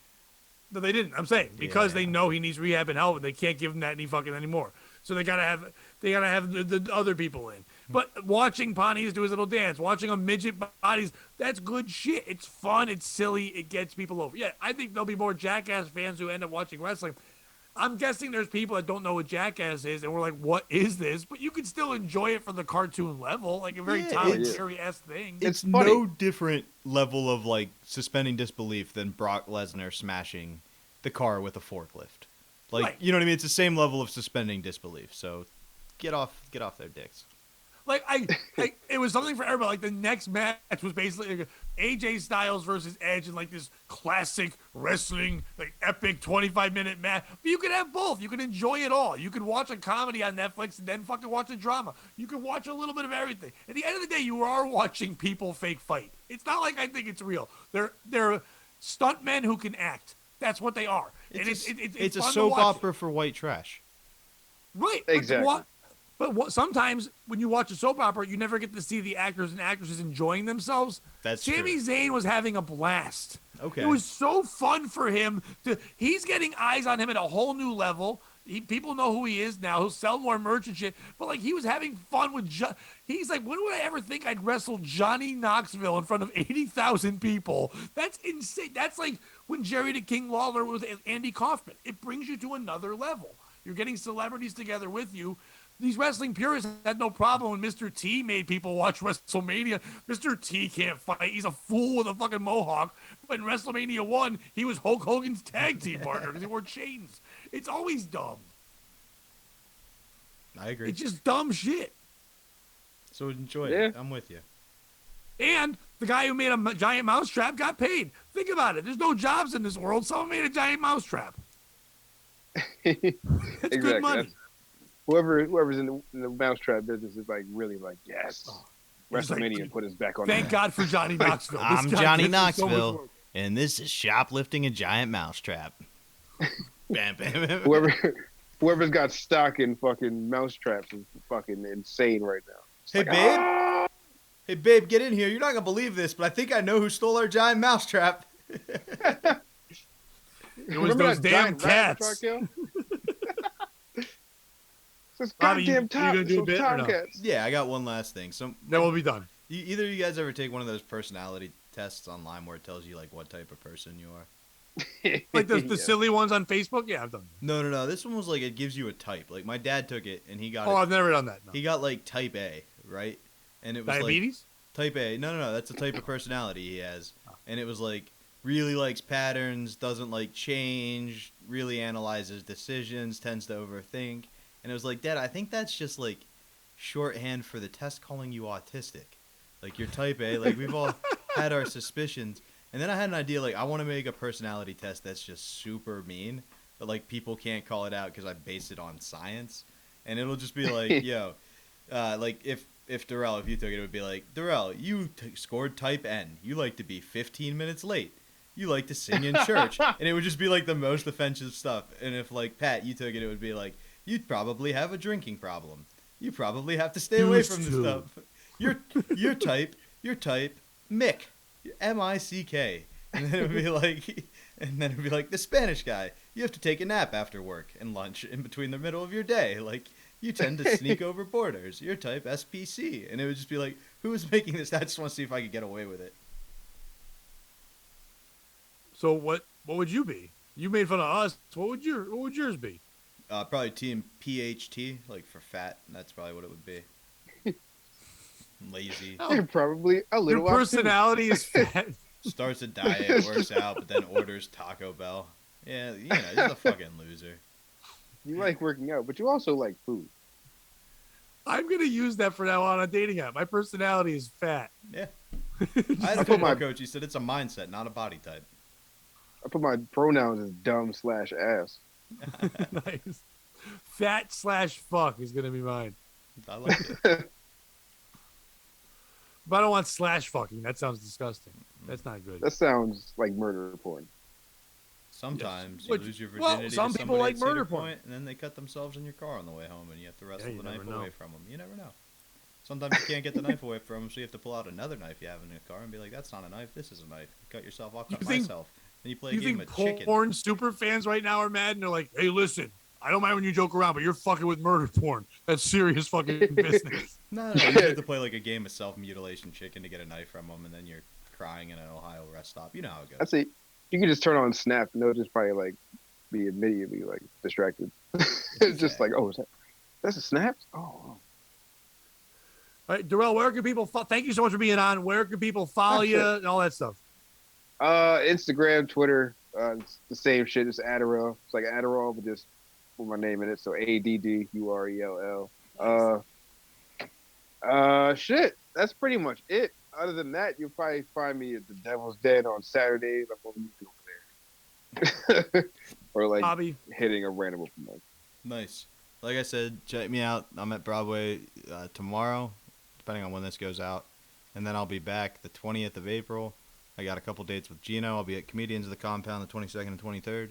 No, they didn't. I'm saying because they know he needs rehab and help, and they can't give him that any fucking anymore. So they gotta have the other people in. But watching Pontius do his little dance, watching a midget bodies, that's good shit. It's fun. It's silly. It gets people over. Yeah, I think there'll be more Jackass fans who end up watching wrestling. I'm guessing there's people that don't know what Jackass is, and we're like, "What is this?" But you can still enjoy it from the cartoon level, like a very Tom and Jerry-esque thing. It's no different level of like suspending disbelief than Brock Lesnar smashing the car with a forklift. Like, you know what I mean? It's the same level of suspending disbelief. So get off their dicks. Like it was something for everybody. Like the next match was basically like AJ Styles versus Edge in like this classic wrestling, like epic 25-minute match. But you could have both. You could enjoy it all. You could watch a comedy on Netflix and then fucking watch a drama. You could watch a little bit of everything. At the end of the day, you are watching people fake fight. It's not like I think it's real. They're stuntmen who can act. That's what they are. It's a soap opera for white trash. Right. Exactly. But sometimes when you watch a soap opera, you never get to see the actors and actresses enjoying themselves. That's Sami true. Zayn was having a blast. Okay. It was so fun for him. He's getting eyes on him at a whole new level. People know who he is now. He'll sell more merch and shit. But, like, he was having fun with... He's like, when would I ever think I'd wrestle Johnny Knoxville in front of 80,000 people? That's insane. That's like when Jerry the King Lawler was Andy Kaufman. It brings you to another level. You're getting celebrities together with you. These wrestling purists had no problem when Mr. T made people watch WrestleMania. Mr. T can't fight. He's a fool with a fucking mohawk. But in WrestleMania 1, he was Hulk Hogan's tag team partner because he wore chains. It's always dumb. I agree. It's just dumb shit. So enjoy it. I'm with you. And the guy who made a giant mousetrap got paid. Think about it. There's no jobs in this world. Someone made a giant mousetrap. It's good money. Whoever's in the mousetrap business is like really like, yes, WrestleMania and put us back on. Thank God for Johnny Knoxville. I'm Johnny Knoxville, and this is shoplifting a giant mousetrap. Bam, bam, bam. Whoever's got stock in fucking mousetraps is fucking insane right now. It's hey, like, babe. Ah! Hey, babe, get in here. You're not gonna believe this, but I think I know who stole our giant mousetrap. It was those damn cats. Those goddamn tomcats. Yeah, I got one last thing. So then we'll be done. Either of you guys ever take one of those personality tests online where it tells you like what type of person you are? Like the silly ones on Facebook? Yeah, I've done that. No. This one was like it gives you a type. Like my dad took it and he got I've never done that. No. He got like type A, right? And it was diabetes? Like, type A. No. That's the type of personality he has. And it was like really likes patterns, doesn't like change, really analyzes decisions, tends to overthink. And it was like, Dad, I think that's just like shorthand for the test calling you autistic. Like you're type A. Like we've all had our suspicions. And then I had an idea, like I want to make a personality test that's just super mean, but like people can't call it out because I base it on science. And it'll just be like, yo, like if Durell, if you took it, it would be like, Durell, you scored type N. You like to be 15 minutes late. You like to sing in church. And it would just be like the most offensive stuff. And if like Pat, you took it, it would be like, you'd probably have a drinking problem. You probably have to stay away from this stuff. Your type, Mick, M-I-C-K. And then it would be like the Spanish guy. You have to take a nap after work and lunch in between the middle of your day. Like you tend to sneak over borders. Your type SPC. And it would just be like, who is making this? I just want to see if I could get away with it. So what would you be? You made fun of us. What would yours be? Probably team PHT, like for fat. That's probably what it would be. Lazy. You're probably a little. Your personality is fat. Starts a diet, works out, but then orders Taco Bell. Yeah, you know, you're a fucking loser. You like working out, but you also like food. I'm gonna use that from now on a dating app. My personality is fat. Yeah. I had a football coach. He said it's a mindset, not a body type. I put my pronouns as dumb/ass. Nice. Fat/fuck is gonna be mine. I like it. But I don't want /fucking. That sounds disgusting. That's not good. That sounds like murder porn. Sometimes you lose your virginity some to people like somebody murder at porn. Point, and then they cut themselves in your car on the way home, and you have to wrestle the knife know. away from them. You never know. Sometimes you can't get the knife away from them, so you have to pull out another knife you have in your car and be like, that's not a knife, this is a knife. You cut yourself, I'll cut myself. Then you play Do a you game think of chicken. porn super fans right now are mad and they're like, "Hey, listen, I don't mind when you joke around, but you're fucking with murder porn. That's serious fucking business." No, you just have to play like a game of self-mutilation chicken to get a knife from them, and then you're crying in an Ohio rest stop. You know how it I goes. see. You can just turn on Snap and they'll just probably like be immediately like distracted. It's just like, oh, that's a Snap? Oh. All right, Durell, where can people? Thank you so much for being on. Where can people follow you and all that stuff? Instagram, Twitter, it's the same shit. It's Adderall. It's like Adderall, but just with my name in it. So ADDURELL. Shit. That's pretty much it. Other than that, you'll probably find me at the Devil's Den on Saturdays. I'm over there. Or like Bobby. hitting a random open mic. Nice. Like I said, check me out. I'm at Broadway tomorrow, depending on when this goes out. And then I'll be back the 20th of April. I got a couple dates with Gino. I'll be at Comedians of the Compound the 22nd and 23rd.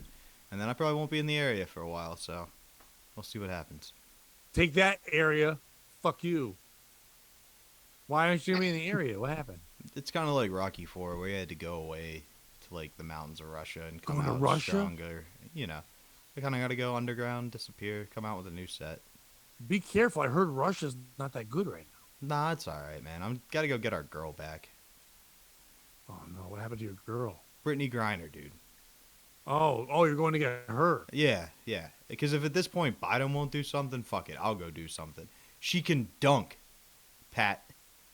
And then I probably won't be in the area for a while, so we'll see what happens. Take that area. Fuck you. Why aren't you in the area? What happened? It's kind of like Rocky IV, where you had to go away to like the mountains of Russia and come Going to out Russia? stronger. You know, I kind of got to go underground, disappear, come out with a new set. Be careful. I heard Russia's not that good right now. Nah, it's all right, man. I'm got to go get our girl back. Oh no! What happened to your girl? Brittany Griner, dude. Oh, you're going to get her. Yeah. Because if at this point Biden won't do something, fuck it. I'll go do something. She can dunk, Pat,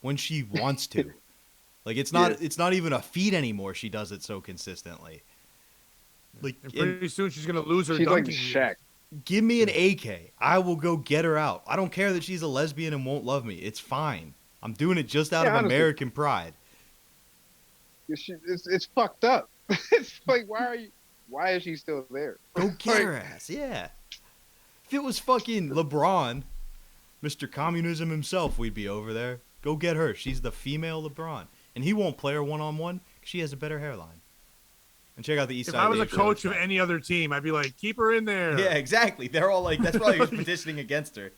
when she wants to. Like it's not even a feat anymore. She does it so consistently. Like And pretty soon she's gonna lose her. She's like dunking Shaq. give me an AK. I will go get her out. I don't care that she's a lesbian and won't love me. It's fine. I'm doing it just out of honestly. American pride. It's fucked up. It's like, why is she still there? Go get her ass. Yeah. If it was fucking LeBron, Mr. Communism himself, we'd be over there. Go get her. She's the female LeBron. And he won't play her one-on-one because she has a better hairline. And check out the East If Side. I was a Dave coach show. of any other team, I'd be like, keep her in there. Yeah, exactly. They're all like, that's why he was petitioning against her.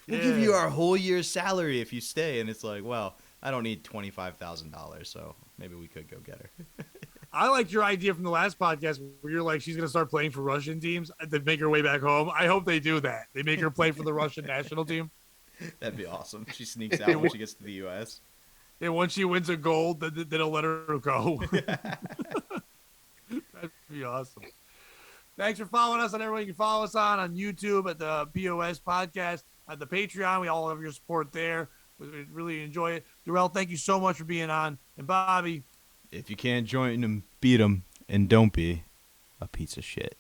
We'll give you our whole year's salary if you stay. And it's like, well, I don't need $25,000, so maybe we could go get her. I liked your idea from the last podcast where you're like, she's gonna start playing for Russian teams to make her way back home. I hope they do that. They make her play for the Russian national team. That'd be awesome. She sneaks out when she gets to the U.S. And once she wins a gold, then they'll let her go. That'd be awesome. Thanks for following us on everyone. You can follow us on YouTube at the POS podcast, at the Patreon. We all have your support there. We really enjoy it. Durell, thank you so much for being on. And Bobby, If you can't join them, beat them, and don't be a piece of shit.